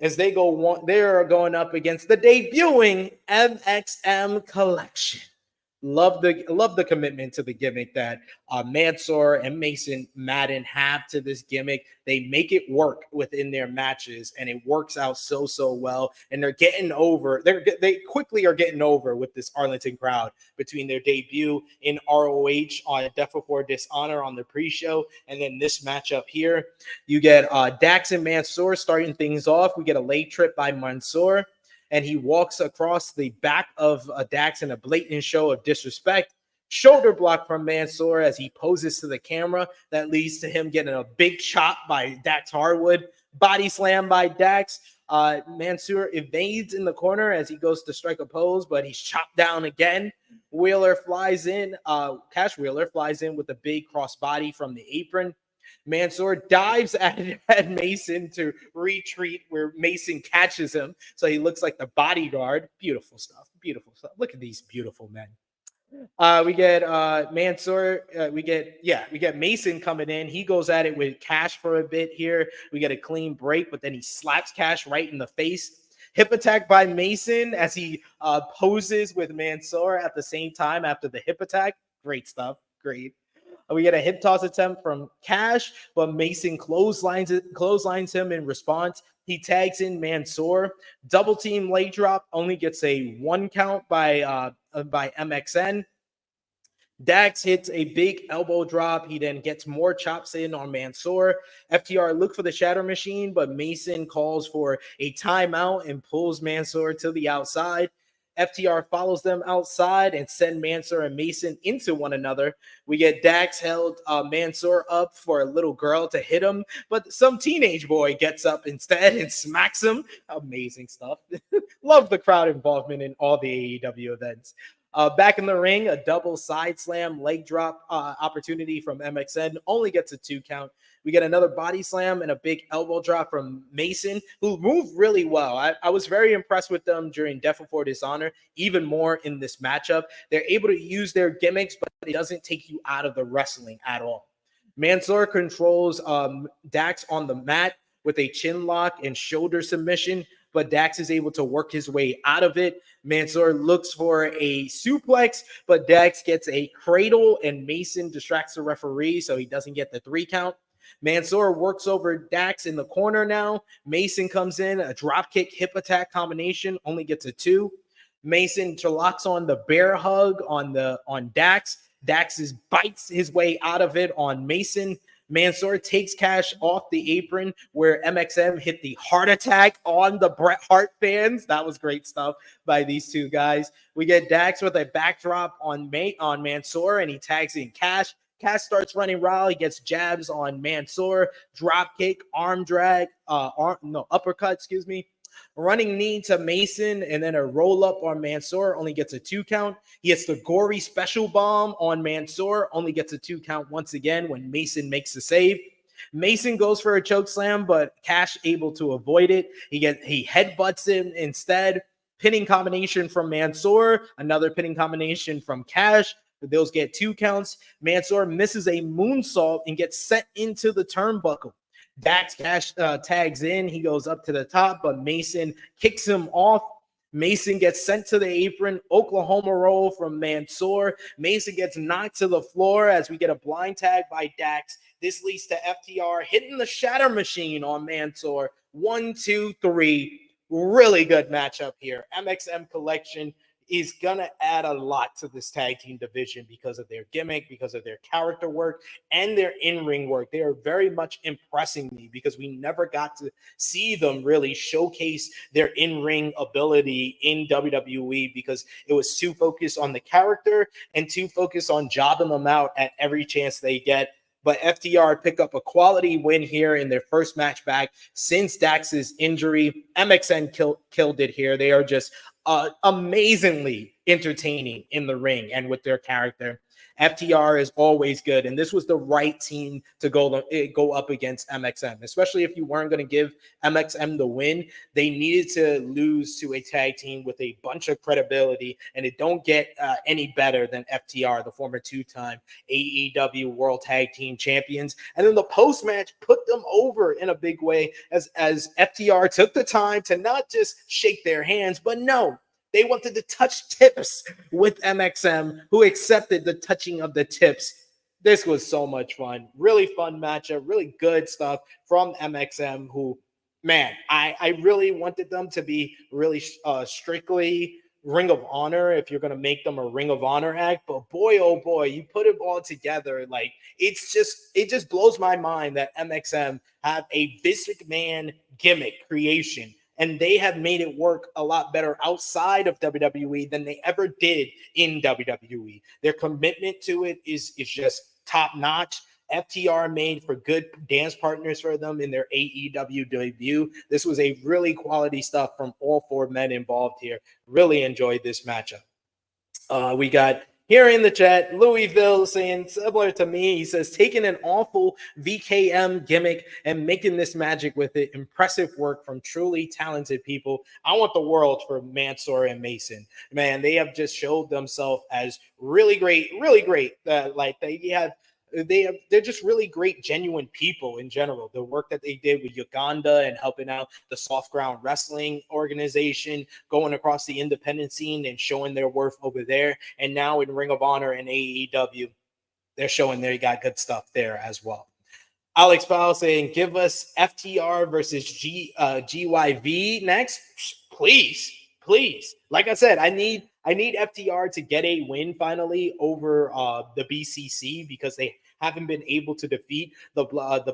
F: As they are going up against the debuting MxM Collection. Love the commitment to the gimmick that Mansoor and Mason Madden have to this gimmick. They make it work within their matches, and it works out so well. And they're getting over. They quickly are getting over with this Arlington crowd between their debut in ROH on Death Before Dishonor on the pre-show, and then this matchup here. You get Dax and Mansoor starting things off. We get a leg trip by Mansoor, and he walks across the back of Dax in a blatant show of disrespect. Shoulder block from Mansoor as he poses to the camera. That leads to him getting a big chop by Dax Harwood. Body slam by Dax. Mansoor evades in the corner as he goes to strike a pose, but he's chopped down again. Wheeler flies in. Cash Wheeler flies in with a big crossbody from the apron. Mansoor dives at Mason to retreat, where Mason catches him, so he looks like the bodyguard. Beautiful stuff. Beautiful stuff. Look at these beautiful men. We get Mansoor. We get Mason coming in. He goes at it with Cash for a bit here. We get a clean break, but then he slaps Cash right in the face. Hip attack by Mason as he poses with Mansoor at the same time after the hip attack. Great stuff. Great. We get a hip toss attempt from Cash, but Mason clotheslines him in response. He tags in Mansoor. Double team leg drop, only gets a 1 count by MxN. Dax hits a big elbow drop. He then gets more chops in on Mansoor. FTR look for the Shatter Machine, but Mason calls for a timeout and pulls Mansoor to the outside. FTR follows them outside and send Mansoor and Mason into one another. We get Dax held Mansoor up for a little girl to hit him, but some teenage boy gets up instead and smacks him. Amazing stuff. Love the crowd involvement in all the AEW events. Back in the ring, a double side slam leg drop opportunity from MxN only gets a 2 count. We get another body slam and a big elbow drop from Mason, who moved really well. I was very impressed with them during Death Before Dishonor, even more in this matchup. They're able to use their gimmicks, but it doesn't take you out of the wrestling at all. Mansoor controls Dax on the mat with a chin lock and shoulder submission, but Dax is able to work his way out of it. Mansoor looks for a suplex, but Dax gets a cradle, and Mason distracts the referee, so he doesn't get the 3 count. Mansoor works over Dax in the corner now. Mason comes in, a dropkick hip attack combination, only gets a 2. Mason locks on the bear hug on Dax. Dax bites his way out of it on Mason. Mansoor takes Cash off the apron, where MxM hit the heart attack on the Bret Hart fans. That was great stuff by these two guys. We get Dax with a backdrop on Mansoor, and he tags in Cash. Cash starts running wild. He gets jabs on Mansoor, drop kick, arm drag, uppercut, excuse me. Running knee to Mason, and then a roll up on Mansoor, only gets a 2 count. He hits the gory special bomb on Mansoor, only gets a 2 count once again when Mason makes the save. Mason goes for a choke slam, but Cash able to avoid it. He headbutts him instead. Pinning combination from Mansoor, another pinning combination from Cash. Those get 2 counts. Mansoor misses a moonsault and gets sent into the turnbuckle. Dax Cash tags in. He goes up to the top, but Mason kicks him off. Mason gets sent to the apron. Oklahoma roll from Mansoor. Mason gets knocked to the floor as we get a blind tag by Dax. This leads to FTR hitting the Shatter Machine on Mansoor. 1, 2, 3. Really good matchup here. MxM Collection is going to add a lot to this tag team division because of their gimmick, because of their character work, and their in-ring work. They are very much impressing me because we never got to see them really showcase their in-ring ability in WWE because it was too focused on the character and too focused on jobbing them out at every chance they get. But FTR pick up a quality win here in their first match back since Dax's injury. MxN killed it here. They are just amazingly entertaining in the ring and with their character. FTR is always good, and this was the right team to go up against MxM, especially if you weren't going to give MxM the win. They needed to lose to a tag team with a bunch of credibility, and it don't get any better than FTR, the former 2-time AEW World Tag Team Champions. And then the post-match put them over in a big way as FTR took the time to not just shake their hands, but no, they wanted to touch tips with MxM, who accepted the touching of the tips. This was so much fun. Really fun matchup. Really good stuff from MxM, who, man, I really wanted them to be really strictly Ring of Honor if you're going to make them a Ring of Honor act. But boy, oh boy, you put it all together. Like, it just blows my mind that MxM have a Vince McMahon gimmick creation, and they have made it work a lot better outside of WWE than they ever did in WWE. Their commitment to it is just top notch. FTR made for good dance partners for them in their AEW debut. This was a really quality stuff from all 4 men involved here. Really enjoyed this matchup. We got Here in the chat, Louisville saying similar to me. He says, taking an awful VKM gimmick and making this magic with it. Impressive work from truly talented people. I want the world for Mansoor and Mason. Man, they have just showed themselves as really great, really great. They're just really great, genuine people in general. The work that they did with Uganda and helping out the soft ground wrestling organization, going across the independent scene and showing their worth over there. And now in Ring of Honor and AEW, they're showing they got good stuff there as well. Alex Powell saying, give us FTR versus GYV next. Please. Like I said, I need FTR to get a win finally over the BCC because they haven't been able to defeat the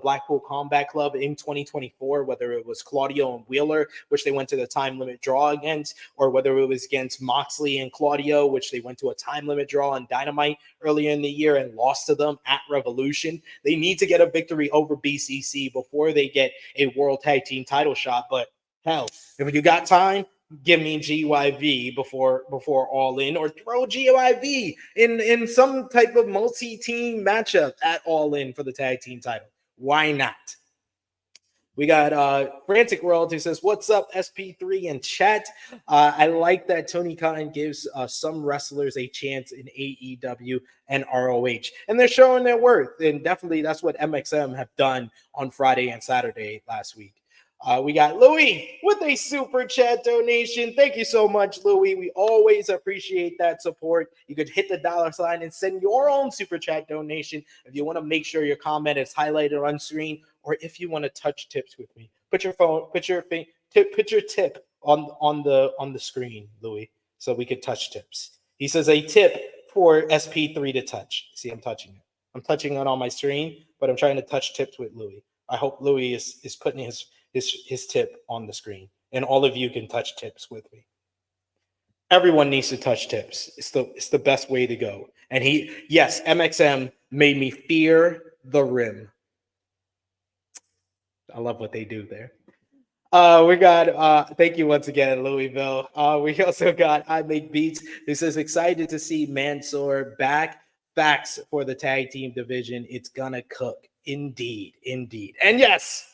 F: Blackpool Combat Club in 2024, whether it was Claudio and Wheeler, which they went to the time limit draw against, or whether it was against Moxley and Claudio, which they went to a time limit draw on Dynamite earlier in the year and lost to them at Revolution. They need to get a victory over BCC before they get a World Tag Team title shot. But hell, if you got time, give me GYV before All In, or throw GYV in some type of multi-team matchup at All In for the tag team title. Why not? We got Frantic World who says, what's up, SP3 in chat? I like that Tony Khan gives some wrestlers a chance in AEW and ROH. And they're showing their worth. And definitely that's what MxM have done on Friday and Saturday last week. We got Louis with a super chat donation. Thank you so much, Louis. We always appreciate that support. You could hit the $sign and send your own super chat donation if you want to make sure your comment is highlighted on screen, or if you want to touch tips with me. Put your tip on the screen, Louis, so we could touch tips. He says a tip for SP3 to touch. See, I'm touching it. I'm touching it on my screen, but I'm trying to touch tips with Louis. I hope Louis is putting his tip on the screen, and all of you can touch tips with me. Everyone needs to touch tips. It's the best way to go. And MxM made me fear the rim. I love what they do there. We got thank you once again, Louisville. We also got I Make Beats, who says excited to see Mansoor back. Facts for the tag team division. It's gonna cook. Indeed. And yes,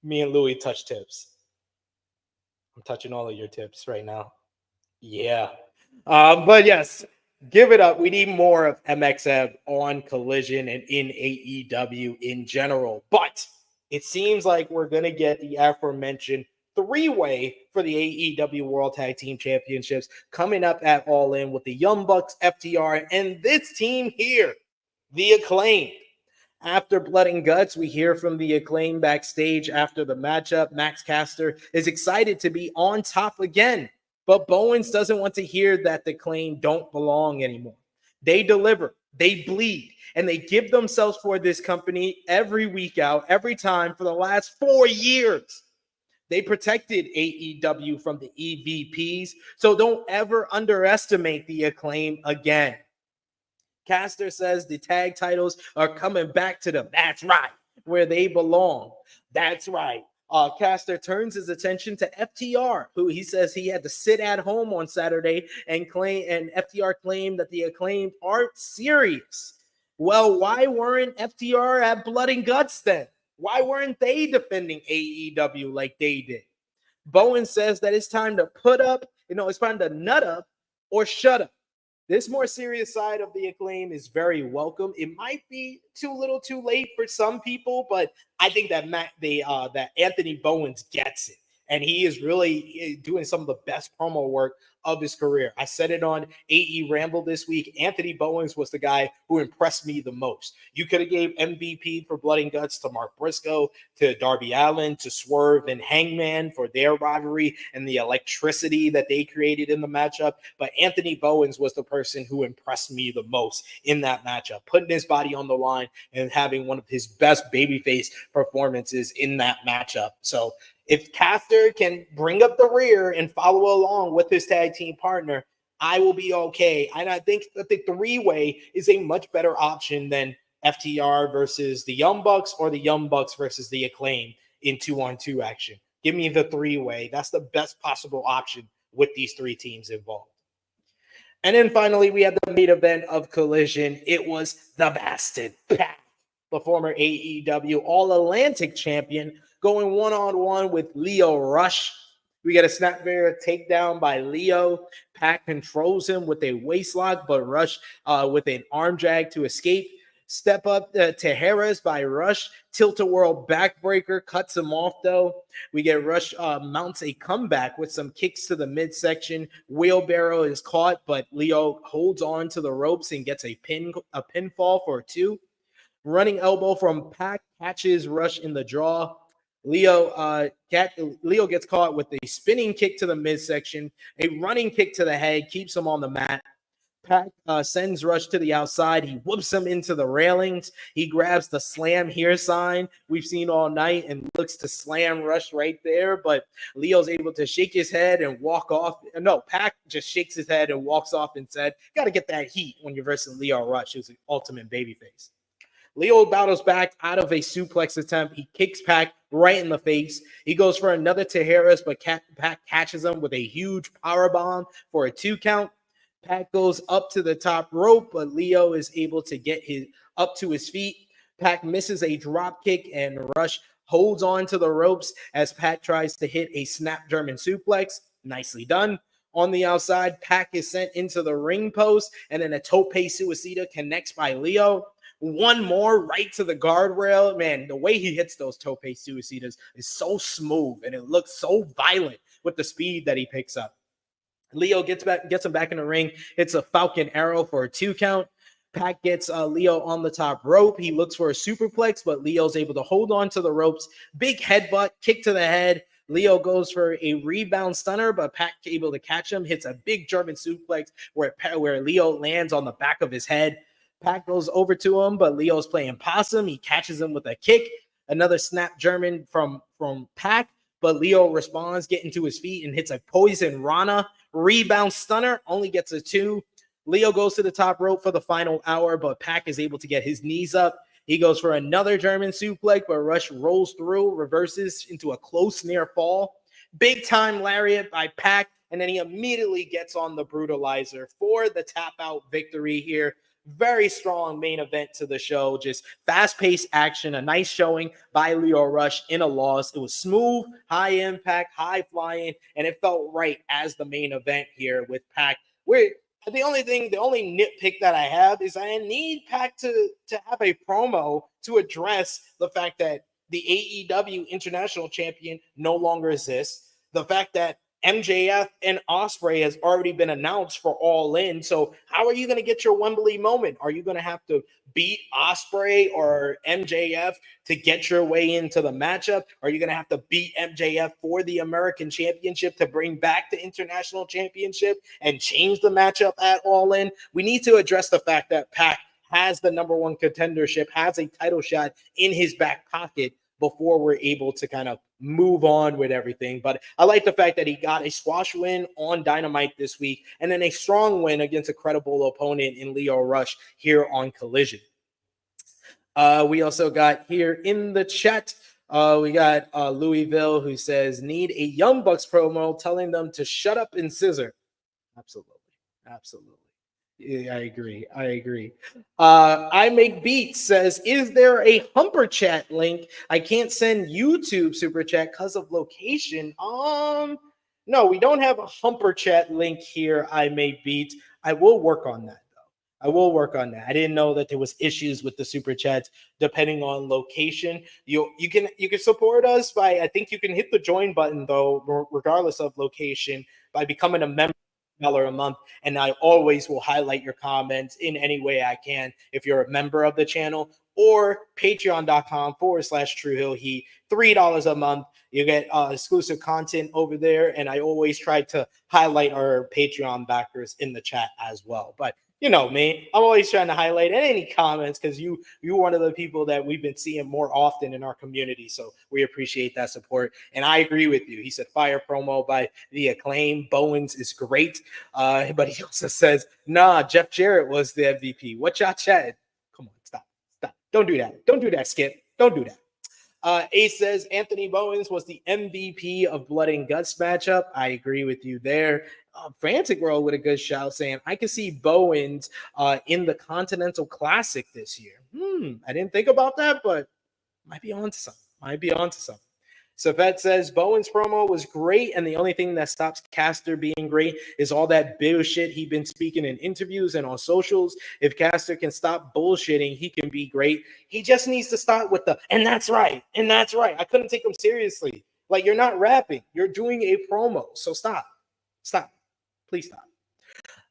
F: me and Louis touch tips. I'm touching all of your tips right now. Yeah. But yes, give it up. We need more of MxM on Collision and in AEW in general. But it seems like we're going to get the aforementioned three-way for the AEW World Tag Team Championships coming up at All In with the Young Bucks, FTR, and this team here, the Acclaimed. After Blood and Guts, we hear from the Acclaim backstage after the matchup. Max Caster is excited to be on top again, but Bowens doesn't want to hear that the Acclaim don't belong anymore. They deliver, they bleed, and they give themselves for this company every week out, every time for the last 4 years. They protected AEW from the EVPs, so don't ever underestimate the Acclaim again. Caster says the tag titles are coming back to them. That's right, where they belong. That's right. Caster turns his attention to FTR, who he says he had to sit at home on Saturday and FTR claimed that the Acclaimed aren't serious. Well, why weren't FTR at Blood and Guts then? Why weren't they defending AEW like they did? Bowen says that it's time to put up, it's time to nut up or shut up. This more serious side of the Acclaim is very welcome. It might be too little too late for some people, but I think that that Anthony Bowens gets it. And he is really doing some of the best promo work of his career. I said it on AE Ramble this week. Anthony Bowens was the guy who impressed me the most. You could have gave MVP for Blood and Guts to Mark Briscoe, to Darby Allin, to Swerve and Hangman for their rivalry and the electricity that they created in the matchup. But Anthony Bowens was the person who impressed me the most in that matchup, putting his body on the line and having one of his best babyface performances in that matchup. So if Caster can bring up the rear and follow along with his tag team partner, I will be okay. And I think that the three-way is a much better option than FTR versus the Young Bucks or the Young Bucks versus the Acclaim in 2-on-2 action. Give me the three-way. That's the best possible option with these three teams involved. And then finally, we had the main event of Collision. It was the Bastard Pack, the former AEW All-Atlantic champion, going one-on-one with Lio Rush. We get a snapmare takedown by Lio. Pac controls him with a waistlock, but Rush with an arm drag to escape. Step up to Harris by Rush. Tilt-a-whirl backbreaker cuts him off, though. We get Rush mounts a comeback with some kicks to the midsection. Wheelbarrow is caught, but Lio holds on to the ropes and gets a pinfall for 2. Running elbow from Pac catches Rush in the jaw. Lio gets caught with a spinning kick to the midsection. A running kick to the head keeps him on the mat. Pac sends Rush to the outside. He whoops him into the railings. He grabs the slam here sign we've seen all night and looks to slam Rush right there. But Leo's able to shake his head and walk off. No, Pac just shakes his head and walks off and said, got to get that heat when you're versing Lio Rush, who's an ultimate babyface. Lio battles back out of a suplex attempt. He kicks Pac right in the face. He goes for another Tijeras, but Pac catches him with a huge powerbomb for a 2 count. Pac goes up to the top rope, but Lio is able to get up to his feet. Pac misses a drop kick, and Rush holds on to the ropes as Pac tries to hit a snap German suplex. Nicely done. On the outside, Pac is sent into the ring post, and then a tope suicida connects by Lio. One more right to the guardrail. Man, the way he hits those tope suicidas is so smooth, and it looks so violent with the speed that he picks up. Lio gets him back in the ring. It's a Falcon Arrow for a 2 count. Pac gets Lio on the top rope. He looks for a superplex, but Leo's able to hold on to the ropes. Big headbutt, kick to the head. Lio goes for a rebound stunner, but Pac able to catch him. Hits a big German suplex where Lio lands on the back of his head. Pac goes over to him, but Leo's playing possum. He catches him with a kick. Another snap German from Pac, but Lio responds, getting to his feet and hits a poison Rana. Rebound stunner, only gets a 2. Lio goes to the top rope for the final hour, but Pac is able to get his knees up. He goes for another German suplex, but Rush rolls through, reverses into a close near fall. Big time lariat by Pac, and then he immediately gets on the brutalizer for the tap out victory here. Very strong main event to the show. Just fast-paced action, a nice showing by Lio Rush in a loss. It was smooth, high impact, high flying, and it felt right as the main event here with Pac. The only nitpick that I have is I need Pac to have a promo to address the fact that the AEW International Champion no longer exists. The fact that MJF and Ospreay has already been announced for All In. So how are you going to get your Wembley moment? Are you going to have to beat Ospreay or MJF to get your way into the matchup? Are you going to have to beat MJF for the American Championship to bring back the International Championship and change the matchup at All In? We need to address the fact that Pac has the number 1 contendership, has a title shot in his back pocket before we're able to kind of move on with everything. But I like the fact that he got a squash win on Dynamite this week and then a strong win against a credible opponent in Lio Rush here on Collision. We also got here in the chat, we got Louisville who says, need a Young Bucks promo telling them to shut up and scissor. Absolutely. Yeah, I agree. I Make Beats says, is there a Humper Chat link? I can't send YouTube Super Chat because of location. No, we don't have a Humper Chat link here, I Make Beats. I will work on that, though. I didn't know that there was issues with the Super Chats depending on location. You can support us by, I think you can hit the join button, though, regardless of location, by becoming a member. $1 a month, and I always will highlight your comments in any way I can if you're a member of the channel, or patreon.com/TrueHillHeat. $3 a month. You get exclusive content over there, and I always try to highlight our Patreon backers in the chat as well. But you know me, I'm always trying to highlight any comments because you're one of the people that we've been seeing more often in our community. So we appreciate that support. And I agree with you. He said fire promo by The Acclaim. Bowens is great. But he also says, nah, Jeff Jarrett was the MVP. What y'all chatting? Come on, stop. Don't do that, Skip. Don't do that. Ace says Anthony Bowens was the MVP of Blood and Guts matchup. I agree with you there. Frantic World with a good shout saying, I can see Bowens in the Continental Classic this year. I didn't think about that, but might be onto something. Might be onto something. Safet says Bowen's promo was great, and the only thing that stops Caster being great is all that bullshit he's been speaking in interviews and on socials. If Caster can stop bullshitting, he can be great. He just needs to start with the, and that's right, and that's right. I couldn't take him seriously. Like, you're not rapping. You're doing a promo. So stop. Stop. Please stop.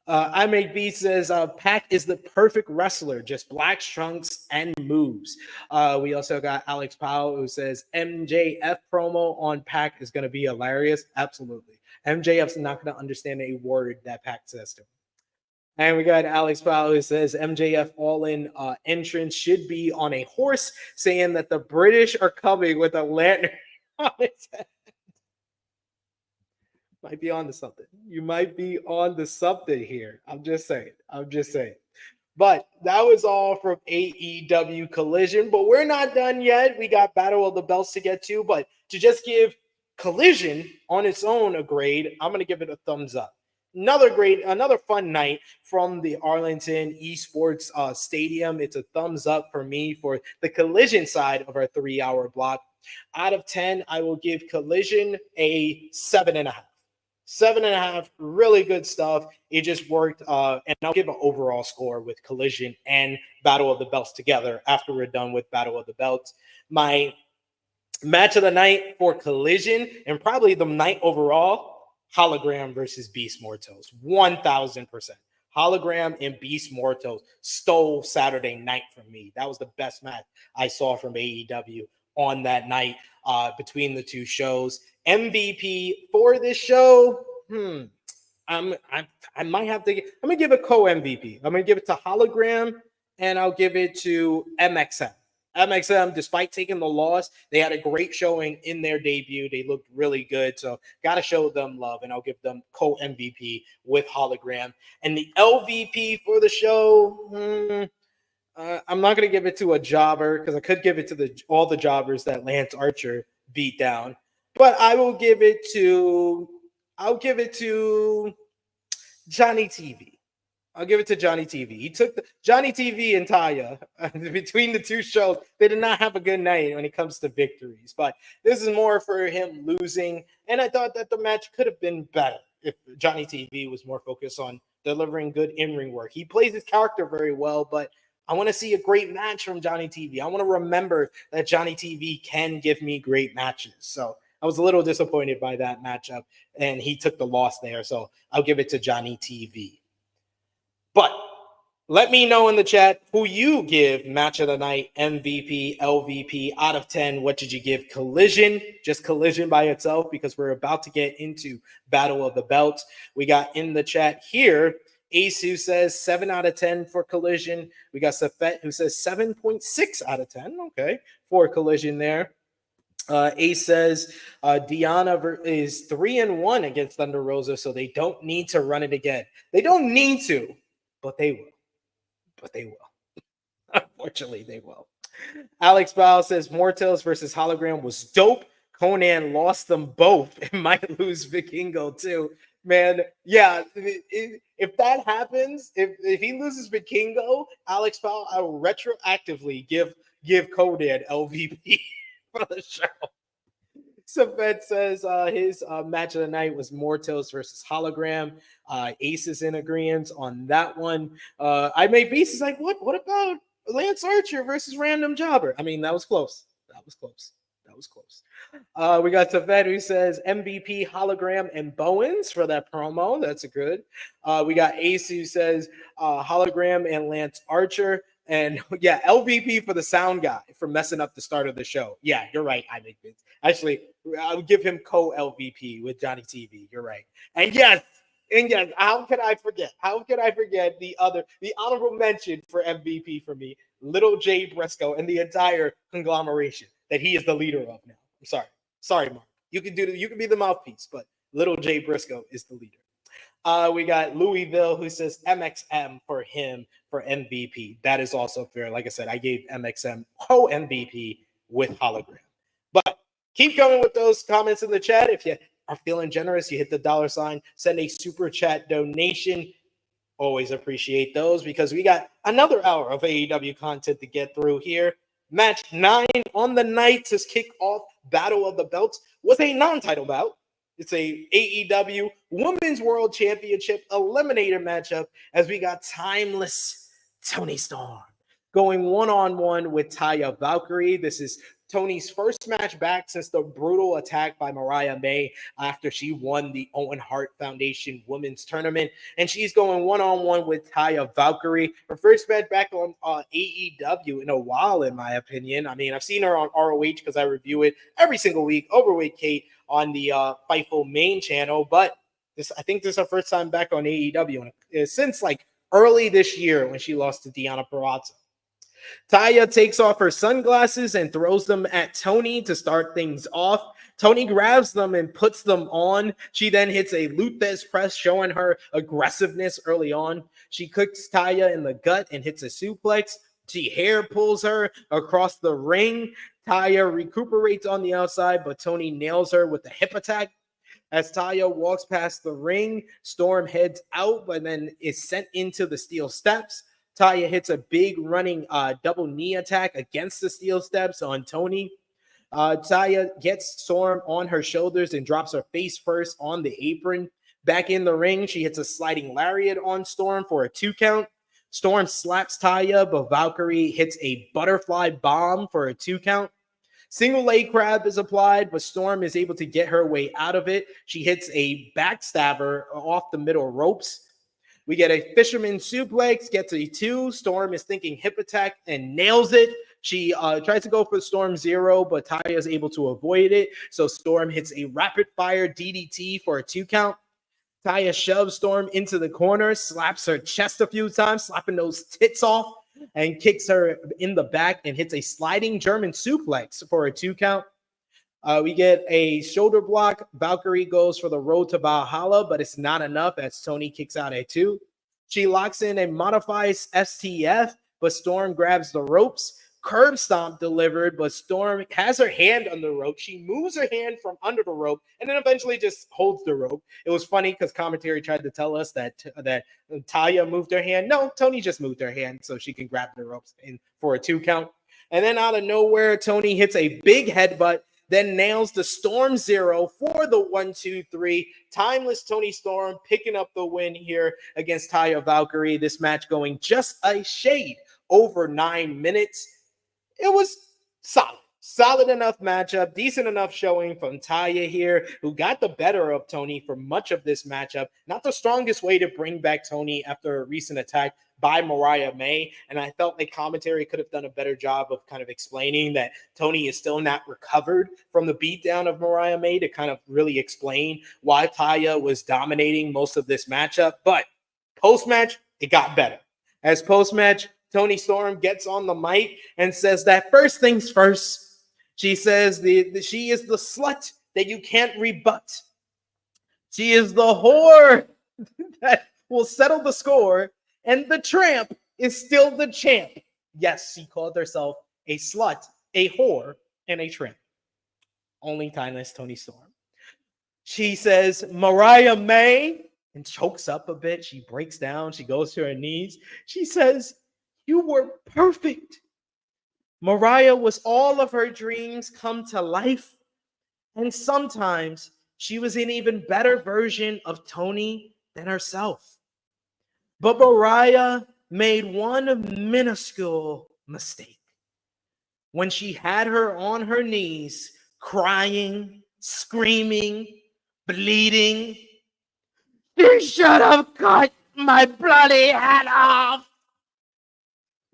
F: I Make B says Pac is the perfect wrestler, just black trunks and moves. We also got Alex Powell who says MJF promo on Pac is going to be hilarious. Absolutely. MJF's not going to understand a word that Pac says to him. And we got Alex Powell who says MJF all-in entrance should be on a horse, saying that the British are coming with a lantern on its head. Might be on to something. You might be on to something here. I'm just saying. But that was all from AEW Collision. But we're not done yet. We got Battle of the Belts to get to. But to just give Collision on its own a grade, I'm going to give it a thumbs up. Another fun night from the Arlington Esports Stadium. It's a thumbs up for me for the Collision side of our 3-hour block. Out of 10, I will give Collision a 7.5. 7.5, really good stuff. It just worked. And I'll give an overall score with Collision and Battle of the Belts together after we're done with Battle of the Belts. My match of the night for Collision and probably the night overall, Hologram versus Beast Mortos. 1,000%. Hologram and Beast Mortos stole Saturday night from me. That was the best match I saw from AEW on that night between the two shows. MVP for this show, I might have to. I'm gonna give a co-MVP. I'm gonna give it to Hologram, and I'll give it to MxM. MxM, despite taking the loss, they had a great showing in their debut. They looked really good, so gotta show them love, and I'll give them co-MVP with Hologram. And the LVP for the show, I'm not gonna give it to a jobber because I could give it to all the jobbers that Lance Archer beat down. But I'll give it to Johnny TV. I'll give it to Johnny TV. He took Johnny TV and Taya between the two shows. They did not have a good night when it comes to victories. But this is more for him losing. And I thought that the match could have been better if Johnny TV was more focused on delivering good in-ring work. He plays his character very well, but I want to see a great match from Johnny TV. I want to remember that Johnny TV can give me great matches. So I was a little disappointed by that matchup, and he took the loss there. So I'll give it to Johnny TV. But let me know in the chat who you give match of the night, MVP, LVP, out of 10. What did you give Collision? Just Collision by itself, because we're about to get into Battle of the Belts. We got in the chat here, Ace who says 7 out of 10 for Collision. We got Safet who says 7.6 out of 10. Okay, for Collision there. Ace says Diana is 3-1 against Thunder Rosa, so they don't need to run it again. They don't need to, but they will. Unfortunately, they will. Alex Bow says Mortals versus Hologram was dope. Conan lost them both and might lose Vikingo too. Man, yeah, if that happens, if he loses Vikingo, Alex Powell, I will retroactively give Conan LVP for the show. Safed says his match of the night was Mortals versus Hologram. Ace is in agreement on that one. I made Beast is like, what about Lance Archer versus Random Jobber? I mean, that was close. We got Safed who says MVP, Hologram, and Bowens for that promo. That's a good. We got Ace who says Hologram and Lance Archer. And yeah, LVP for the sound guy for messing up the start of the show. Yeah, you're right. I make this. Actually, I would give him co-LVP with Johnny TV. You're right. And yes, how could I forget? The honorable mention for MVP for me, Little Jay Briscoe and the entire conglomeration that he is the leader of now. I'm sorry, Mark. You can be the mouthpiece, but Little Jay Briscoe is the leader. We got Louisville who says MxM for him for MVP. That is also fair. Like I said, I gave MxM co-MVP with Hologram. But keep coming with those comments in the chat. If you are feeling generous, you hit the $, send a super chat donation. Always appreciate those because we got another hour of AEW content to get through here. Match 9 on the night to kick off Battle of the Belts was a non-title bout. It's a AEW Women's World Championship eliminator matchup as we got timeless Toni Storm going one-on-one with Taya Valkyrie. This is Toni's first match back since the brutal attack by Mariah May after she won the Owen Hart Foundation Women's Tournament. And she's going one-on-one with Taya Valkyrie. Her first match back on AEW in a while, in my opinion. I mean, I've seen her on ROH because I review it every single week, Overweight Kate, on the Fightful main channel. But I think this is her first time back on AEW since like early this year when she lost to Deonna Purrazzo. Taya takes off her sunglasses and throws them at Toni to start things off. Toni grabs them and puts them on. She then hits a Luthez press, showing her aggressiveness early on. She kicks Taya in the gut and hits a suplex. She hair pulls her across the ring. Taya recuperates on the outside, but Toni nails her with a hip attack. As Taya walks past the ring, Storm heads out, but then is sent into the steel steps. Taya hits a big running double knee attack against the steel steps on Toni. Taya gets Storm on her shoulders and drops her face first on the apron. Back in the ring, she hits a sliding lariat on Storm for a 2 count. Storm slaps Taya, but Valkyrie hits a butterfly bomb for a 2 count. Single leg crab is applied, but Storm is able to get her way out of it. She hits a backstabber off the middle ropes. We get a fisherman suplex, gets a 2. Storm is thinking hip attack and nails it. She tries to go for Storm 0, but Taya is able to avoid it. So Storm hits a rapid fire DDT for a 2 count. Taya shoves Storm into the corner, slaps her chest a few times, slapping those tits off, and kicks her in the back and hits a sliding German suplex for a 2 count. We get a shoulder block. Valkyrie goes for the road to Valhalla, but it's not enough as Toni kicks out at 2. She locks in a modified STF, but Storm grabs the ropes. Curb stomp delivered, but Storm has her hand on the rope. She moves her hand from under the rope and then eventually just holds the rope. It was funny because commentary tried to tell us that Taya moved her hand. No, Toni just moved her hand so she can grab the ropes in for a 2 count. And then out of nowhere, Toni hits a big headbutt, then nails the Storm 0 for the 1-2-3. Timeless Toni Storm picking up the win here against Taya Valkyrie. This match going just a shade over 9 minutes. It was solid enough matchup, decent enough showing from Taya here, who got the better of Toni for much of this matchup. Not the strongest way to bring back Toni after a recent attack by Mariah May, and I felt like commentary could have done a better job of kind of explaining that Toni is still not recovered from the beatdown of Mariah May to kind of really explain why Taya was dominating most of this matchup. But post-match, it got better. As post-match, Toni Storm gets on the mic and says that first things first. She says she is the slut that you can't rebut. She is the whore that will settle the score, and the tramp is still the champ. Yes, she called herself a slut, a whore, and a tramp. Only timeless Toni Storm. She says, Mariah May, and chokes up a bit. She breaks down. She goes to her knees. She says, you were perfect. Mariah was all of her dreams come to life. And sometimes she was an even better version of Toni than herself. But Mariah made one minuscule mistake. When she had her on her knees, crying, screaming, bleeding, you should have cut my bloody head off.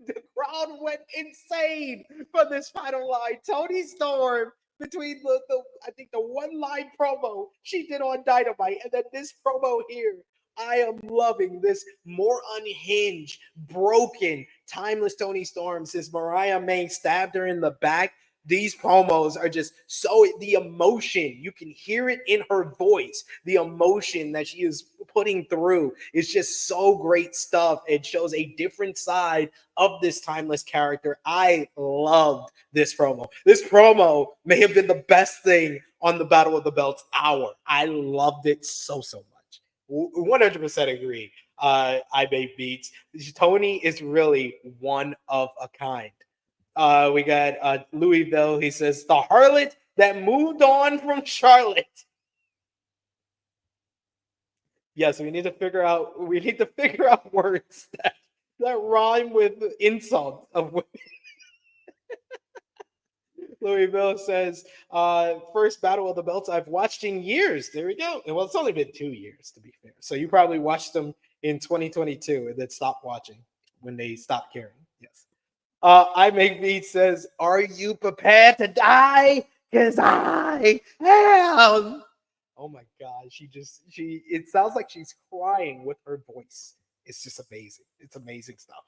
F: The crowd went insane for this final line. Toni Storm, between the one-line promo she did on Dynamite and then this promo here, I am loving this more unhinged, broken, timeless Toni Storm since Mariah May stabbed her in the back These promos are just so, the emotion, you can hear it in her voice. The emotion that she is putting through is just so great stuff. It shows a different side of this timeless character. I loved this promo. This promo may have been the best thing on the Battle of the Belts hour. I loved it so much. 100% agree. I make beats. Tony is really one of a kind. We got Louisville. He says the harlot that moved on from Charlotte. Yes, we need to figure out words that rhyme with insults of women. Louisville says, first Battle of the Belts I've watched in years. There we go. Well, it's only been 2 years, to be fair. So you probably watched them in 2022 and then stopped watching when they stopped caring. Yes. I Make Beats says, are you prepared to die? Because I am. Oh my God. It sounds like she's crying with her voice. It's just amazing. It's amazing stuff.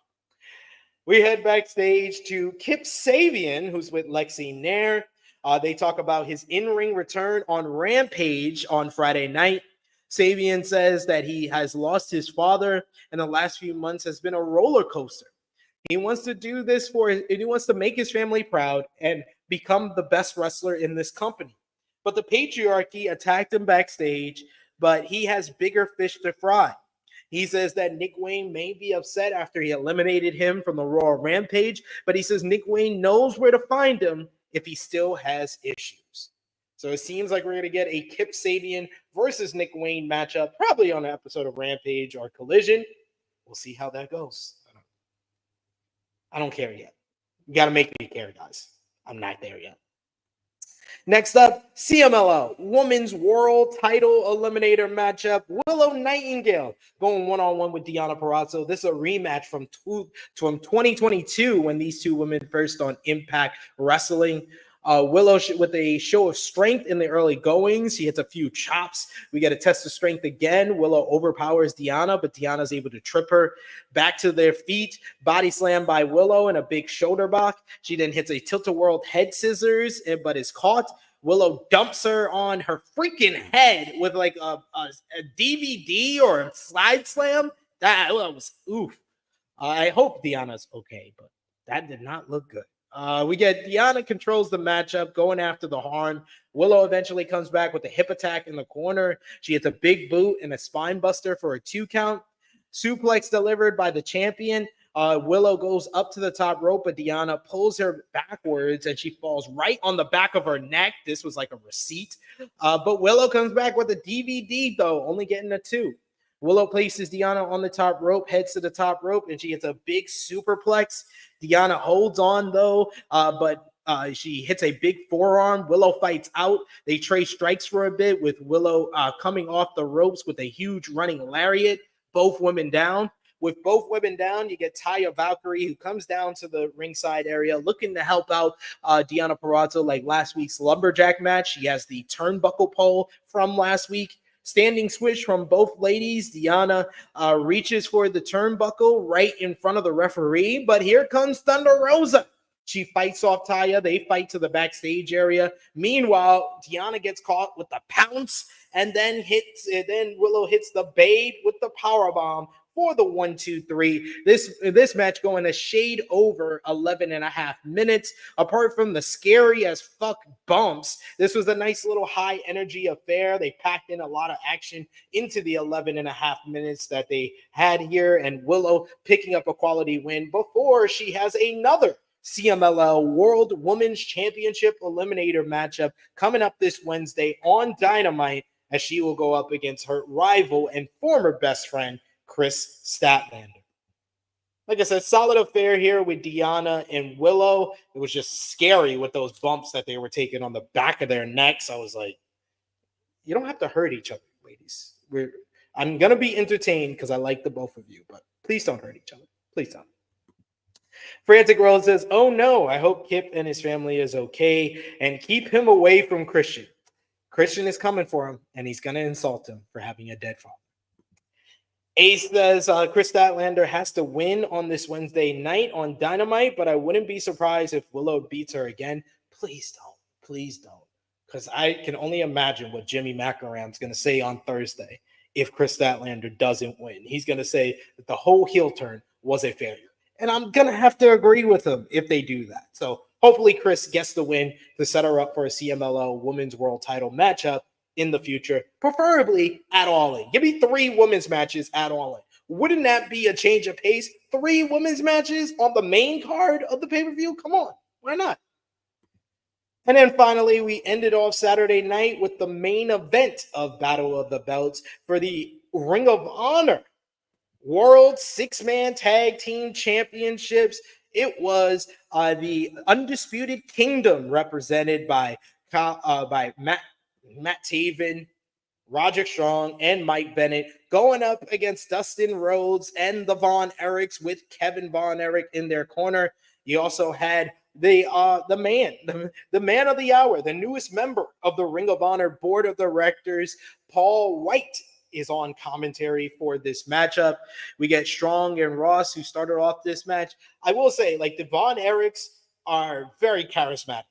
F: We head backstage to Kip Sabian, who's with Lexi Nair. They talk about his in-ring return on Rampage on Friday night. Sabian says that he has lost his father, and the last few months has been a roller coaster. He wants to do this he wants to make his family proud and become the best wrestler in this company. But the patriarchy attacked him backstage, but he has bigger fish to fry. He says that Nick Wayne may be upset after he eliminated him from the Royal Rampage, but he says Nick Wayne knows where to find him if he still has issues. So it seems like we're going to get a Kip Sabian versus Nick Wayne matchup, probably on an episode of Rampage or Collision. We'll see how that goes. I don't care yet. You got to make me care, guys. I'm not there yet. Next up, CMLL Women's World Title Eliminator matchup. Willow Nightingale going one-on-one with Deonna Purrazzo. This is a rematch from 2022 when these two women first on Impact Wrestling. Willow with a show of strength in the early goings. She hits a few chops. We get a test of strength again. Willow overpowers Deonna, but Deonna's able to trip her back to their feet. Body slam by Willow and a big shoulder block. She then hits a tilt-a-whirl head scissors, but is caught. Willow dumps her on her freaking head with like a DVD or a slide slam. That was oof. I hope Deonna's okay, but that did not look good. We get Deonna controls the matchup, going after the Harn. Willow eventually comes back with a hip attack in the corner. She hits a big boot and a spine buster for a 2 count. Suplex delivered by the champion. Willow goes up to the top rope, but Deonna pulls her backwards and she falls right on the back of her neck. This was like a receipt. But Willow comes back with a DVD, though, only getting a 2. Willow places Deonna on the top rope, heads to the top rope, and she hits a big superplex. Deonna holds on, though, but she hits a big forearm. Willow fights out. They trade strikes for a bit, with Willow coming off the ropes with a huge running lariat. Both women down. With both women down, you get Taya Valkyrie, who comes down to the ringside area looking to help out Deonna Purrazzo like last week's lumberjack match. She has the turnbuckle pole from last week. Standing switch from both ladies. Deonna reaches for the turnbuckle right in front of the referee, but here comes Thunder Rosa. She fights off Taya. They fight to the backstage area. Meanwhile, Deonna gets caught with the pounce, and then Willow hits the Babe with the powerbomb for the 1-2-3. This match going a shade over 11.5 minutes. Apart from the scary as fuck bumps, this was a nice little high energy affair. They packed in a lot of action into the 11.5 minutes that they had here, and Willow picking up a quality win before she has another CMLL World Women's Championship Eliminator matchup coming up this Wednesday on Dynamite, as she will go up against her rival and former best friend, Chris Statlander. Like I said, solid affair here with Deonna and Willow. It was just scary with those bumps that they were taking on the back of their necks. I was like, you don't have to hurt each other, ladies. I'm going to be entertained because I like the both of you, but please don't hurt each other. Please don't. Frantic World says, oh no, I hope Kip and his family is okay and keep him away from Christian. Christian is coming for him, and he's going to insult him for having a dead father. Ace says Chris Statlander has to win on this Wednesday night on Dynamite, but I wouldn't be surprised if Willow beats her again. Please don't. Please don't. Because I can only imagine what Jimmy Macaron's going to say on Thursday if Chris Statlander doesn't win. He's going to say that the whole heel turn was a failure. And I'm going to have to agree with him if they do that. So hopefully Chris gets the win to set her up for a CMLL Women's World Title matchup in the future, preferably at All In. Give me 3 women's matches at All In. Wouldn't that be a change of pace? 3 women's matches on the main card of the pay-per-view? Come on. Why not? And then finally, we ended off Saturday night with the main event of Battle of the Belts for the Ring of Honor World 6-Man Tag Team Championships. It was the Undisputed Kingdom represented by Matt Taven, Roderick Strong, and Mike Bennett going up against Dustin Rhodes and the Von Erichs with Kevin Von Erich in their corner. You also had the man of the hour, the newest member of the Ring of Honor Board of Directors, Paul White, is on commentary for this matchup. We get Strong and Ross, who started off this match. I will say, like, the Von Erichs are very charismatic.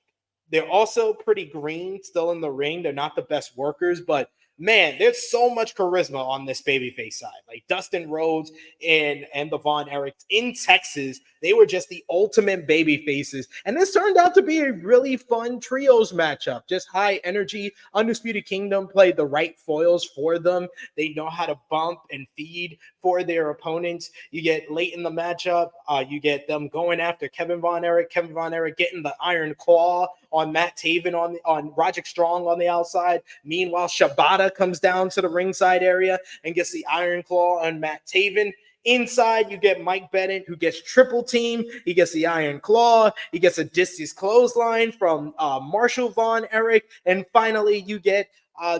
F: They're also pretty green still in the ring. They're not the best workers, but man, there's so much charisma on this babyface side. Like Dustin Rhodes and the Von Erichs in Texas, they were just the ultimate baby faces. And this turned out to be a really fun trios matchup. Just high energy. Undisputed Kingdom played the right foils for them. They know how to bump and feed for their opponents. You get late in the matchup, you get them going after Kevin Von Erich getting the Iron Claw on Matt Taven on Roderick Strong on the outside. Meanwhile, Shibata comes down to the ringside area and gets the Iron Claw on Matt Taven. Inside, you get Mike Bennett, who gets triple team. He gets the Iron Claw. He gets a discus clothesline from Marshall Von Erich. And finally, you get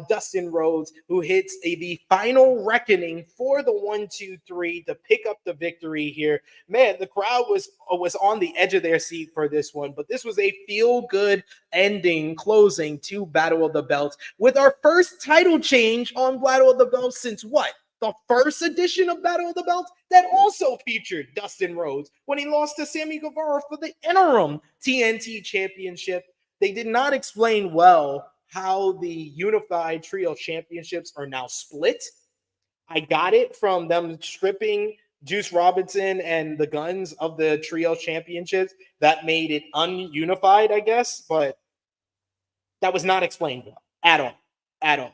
F: Dustin Rhodes, who hits the final reckoning for the 1-2-3 to pick up the victory here. Man, the crowd was on the edge of their seat for this one, but this was a feel-good ending, closing to Battle of the Belts with our first title change on Battle of the Belts since what? The first edition of Battle of the Belts that also featured Dustin Rhodes when he lost to Sammy Guevara for the interim TNT Championship. They did not explain well how the unified trio championships are now split. I got it from them stripping Juice Robinson and the Guns of the trio championships. That made it ununified, I guess, but that was not explained well at all.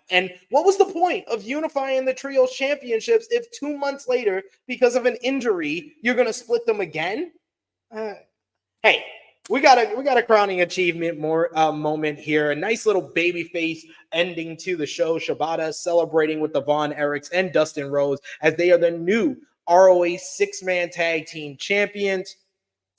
F: And what was the point of unifying the trios championships if 2 months later, because of an injury, you're going to split them again? Hey, we got a crowning achievement moment here. A nice little babyface ending to the show. Shibata celebrating with the Von Erichs and Dustin Rhodes as they are the new ROH 6-Man Tag Team Champions.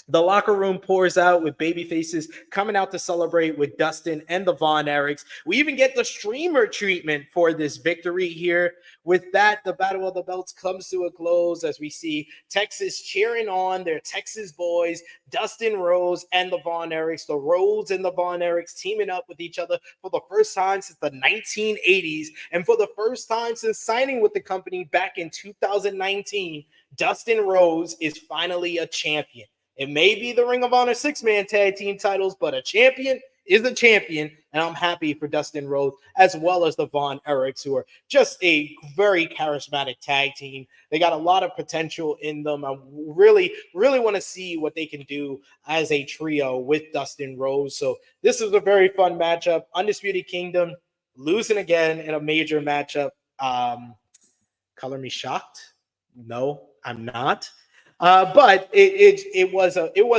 F: The locker room pours out with baby faces coming out to celebrate with Dustin and the Von Erichs. We even get the streamer treatment for this victory here. With that, the Battle of the Belts comes to a close as we see Texas cheering on their Texas boys, Dustin Rhodes and the Von Erichs. The Rhodes and the Von Erichs teaming up with each other for the first time since the 1980s. And for the first time since signing with the company back in 2019, Dustin Rhodes is finally a champion. It may be the Ring of Honor 6-Man tag team titles, but a champion is a champion, and I'm happy for Dustin Rhodes as well as the Von Erichs, who are just a very charismatic tag team. They got a lot of potential in them. I really, really want to see what they can do as a trio with Dustin Rhodes. So this is a very fun matchup. Undisputed Kingdom losing again in a major matchup. Color me shocked? No, I'm not. But it was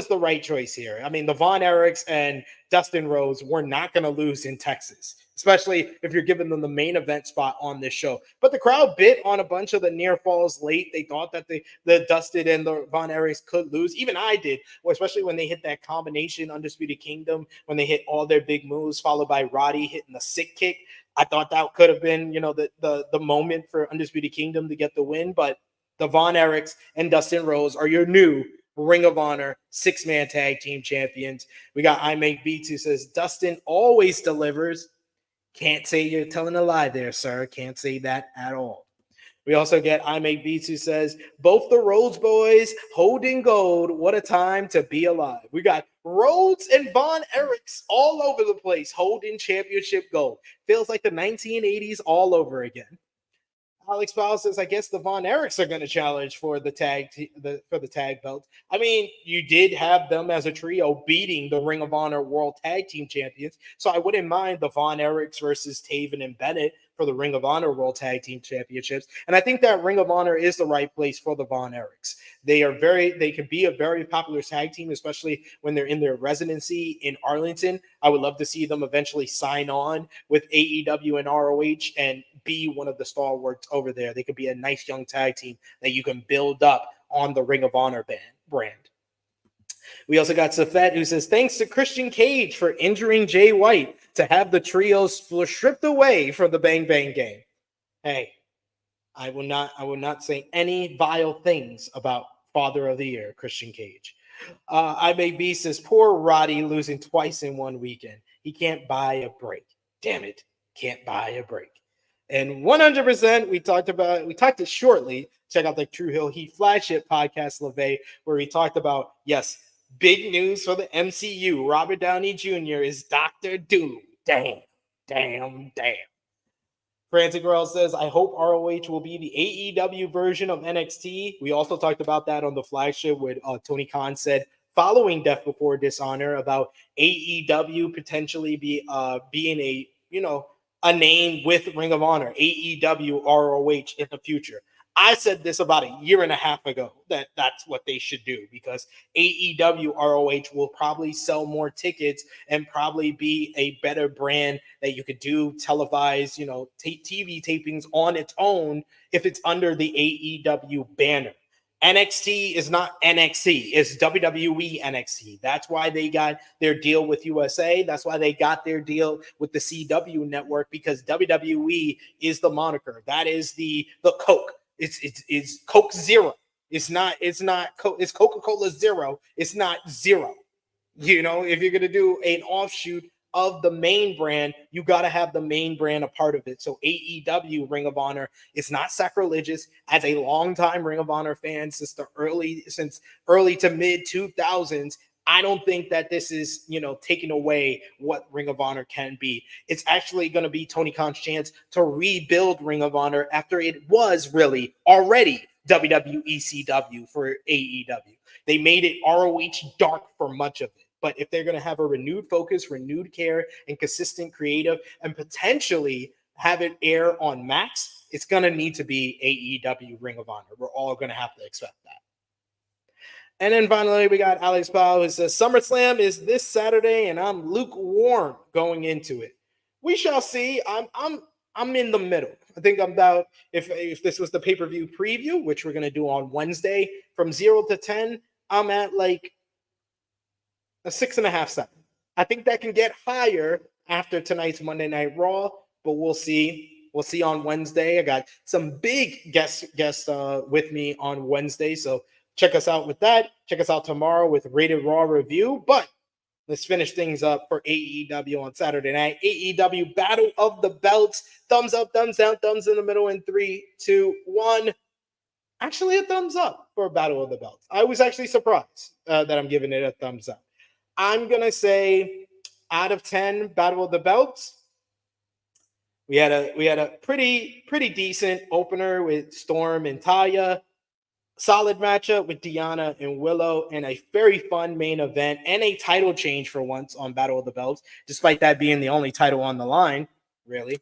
F: the right choice here. I mean, the Von Erichs and Dustin Rhodes were not going to lose in Texas, especially if you're giving them the main event spot on this show. But the crowd bit on a bunch of the near falls late. They thought that the Dustin and the Von Erichs could lose. Even I did, especially when they hit that combination Undisputed Kingdom, when they hit all their big moves, followed by Roddy hitting the sick kick. I thought that could have been, the moment for Undisputed Kingdom to get the win, but the Von Erichs and Dustin Rhodes are your new Ring of Honor 6-Man tag team champions. We got I Make Beats who says, Dustin always delivers. Can't say you're telling a lie there, sir. Can't say that at all. We also get I Make Beats who says, both the Rhodes boys holding gold. What a time to be alive. We got Rhodes and Von Erichs all over the place holding championship gold. Feels like the 1980s all over again. Alex Powell says, I guess the Von Erichs are going to challenge for the tag belt. I mean, you did have them as a trio beating the Ring of Honor World Tag Team Champions, so I wouldn't mind the Von Erichs versus Taven and Bennett for the Ring of Honor World Tag Team Championships. And I think that Ring of Honor is the right place for the Von Erichs. They can be a very popular tag team, especially when they're in their residency in Arlington. I would love to see them eventually sign on with AEW and ROH and be one of the stalwarts over there. They could be a nice young tag team that you can build up on the Ring of Honor brand. We also got Safet, who says, thanks to Christian Cage for injuring Jay White to have the trio stripped away from the Bang Bang Gang. Hey, I will not say any vile things about Father of the Year, Christian Cage. I May Be says, poor Roddy losing twice in one weekend. He can't buy a break. Damn it, can't buy a break. And 100%, we talked it shortly. Check out the True Hill Heat flagship podcast, LeVay, where we talked about, yes, big news for the MCU. Robert Downey Jr. is Dr. Doom. Damn. Frantic Girl says, I hope ROH will be the AEW version of NXT. We also talked about that on the flagship with Tony Khan said, following Death Before Dishonor, about AEW potentially being a name with Ring of Honor, AEW, ROH in the future. I said this about a year and a half ago that that's what they should do, because AEW ROH will probably sell more tickets and probably be a better brand that you could do televised, TV tapings on its own if it's under the AEW banner. NXT is not NXT. It's WWE NXT. That's why they got their deal with USA. That's why they got their deal with the CW network, because WWE is the moniker. That is the Coke. It's Coke Zero. It's Coca-Cola Zero. It's not Zero. If you're going to do an offshoot of the main brand, you got to have the main brand a part of it. So AEW Ring of Honor is not sacrilegious. As a longtime Ring of Honor fan since early to mid 2000s, I don't think that this is, taking away what Ring of Honor can be. It's actually going to be Tony Khan's chance to rebuild Ring of Honor after it was really already WWECW for AEW. They made it ROH dark for much of it. But if they're going to have a renewed focus, renewed care, and consistent creative, and potentially have it air on Max, it's going to need to be AEW Ring of Honor. We're all going to have to expect that. And then finally, we got Alex Powell, who says, SummerSlam is this Saturday, and I'm lukewarm going into it. We shall see. I'm in the middle. I think I'm about, if this was the pay-per-view preview, which we're going to do on Wednesday, from 0 to 10, I'm at like a 6.5, 7. I think that can get higher after tonight's Monday Night Raw, but we'll see. We'll see on Wednesday. I got some big guests with me on Wednesday, so check us out with that. Check us out tomorrow with Rated Raw review. But let's finish things up for AEW on Saturday night. AEW Battle of the Belts. Thumbs up, thumbs down, thumbs in the middle in 3, 2, 1. Actually, a thumbs up for Battle of the Belts. I was actually surprised that I'm giving it a thumbs up. I'm going to say out of 10 Battle of the Belts. We had a pretty decent opener with Storm and Taya. Solid matchup with Deanna and Willow, and a very fun main event, and a title change for once on Battle of the Belts, despite that being the only title on the line, really.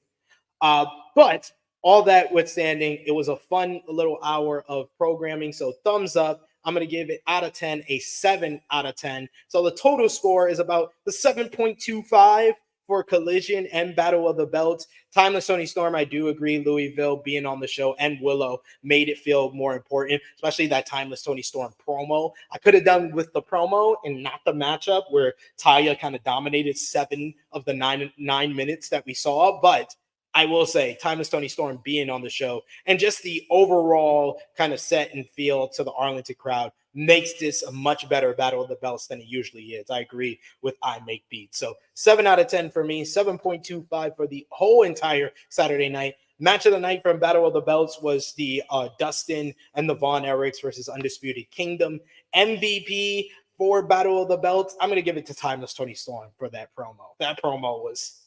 F: But all that withstanding, it was a fun little hour of programming, so thumbs up. I'm going to give it out of 10, a 7 out of 10. So the total score is about the 7.25 for Collision and Battle of the Belts. Timeless Tony Storm, I do agree, Louisville being on the show and Willow made it feel more important, especially that Timeless Tony Storm promo. I could have done with the promo and not the matchup where Taya kind of dominated 7 of the 9 minutes that we saw, but I will say Timeless Tony Storm being on the show and just the overall kind of set and feel to the Arlington crowd makes this a much better Battle of the Belts than it usually is. I agree with I Make Beats. So 7 out of 10 for me, 7.25 for the whole entire Saturday night. Match of the night from Battle of the Belts was the Dustin and the Von Erichs versus Undisputed Kingdom. MVP for Battle of the Belts, I'm going to give it to Timeless Tony Storm for that promo. That promo was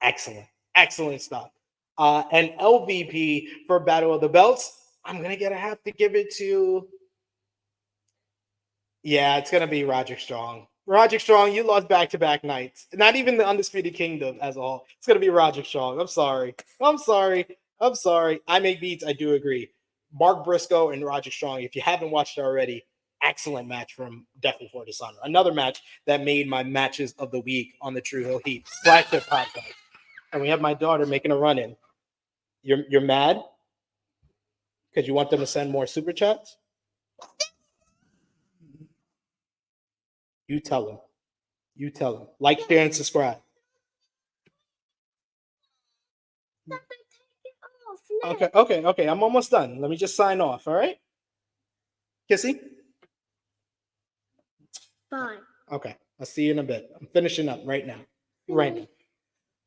F: excellent. Excellent stuff. And LVP for Battle of the Belts, I'm going to have to give it to... Yeah, it's going to be Roderick Strong. Roderick Strong, you lost back-to-back nights. Not even the Undisputed Kingdom as a whole. It's going to be Roderick Strong. I'm sorry. I make beats. I do agree. Mark Briscoe and Roderick Strong, if you haven't watched it already, excellent match from Death Before Dishonor. Another match that made my matches of the week on the True Hill Heat flagship podcast. And we have my daughter making a run-in. You're mad? Because you want them to send more super chats? You tell them. Like, share, and subscribe. Okay. I'm almost done. Let me just sign off, all right? Kissy?
G: Fine.
F: Okay. I'll see you in a bit. I'm finishing up right now.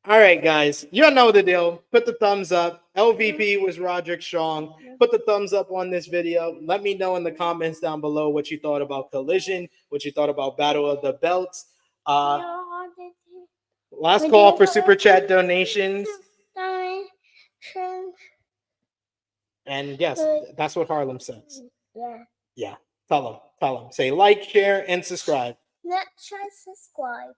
F: All right, guys. You know the deal. Put the thumbs up. LVP was Roderick Strong. Put the thumbs up on this video. Let me know in the comments down below what you thought about Collision, what you thought about Battle of the Belts. Last call for super chat donations. And yes, that's what Harlem says. Yeah. Tell them. Say like, share, and subscribe.
G: Subscribe.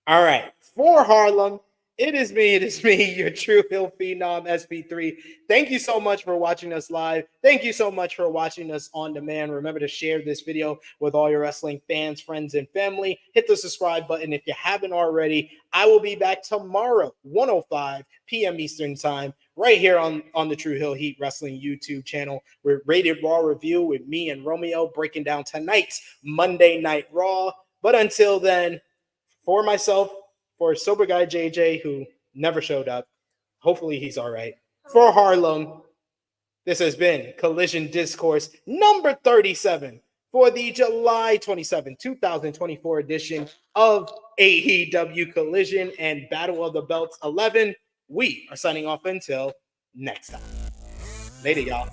F: All right. For Harlem, it is me, your True Hill Phenom SP3. Thank you so much for watching us live. Thank you so much for watching us on demand. Remember to share this video with all your wrestling fans, friends, and family. Hit the subscribe button if you haven't already. I will be back tomorrow, 1:05 p.m. Eastern Time, right here on the True Hill Heat Wrestling YouTube channel. We're Rated Raw Review with me and Romeo breaking down tonight's Monday Night Raw. But until then, for myself, for Sober Guy JJ, who never showed up, hopefully he's all right. For Harlem, this has been Collision Discourse number 37 for the July 27, 2024 edition of AEW Collision and Battle of the Belts 11. We are signing off until next time. Later, y'all.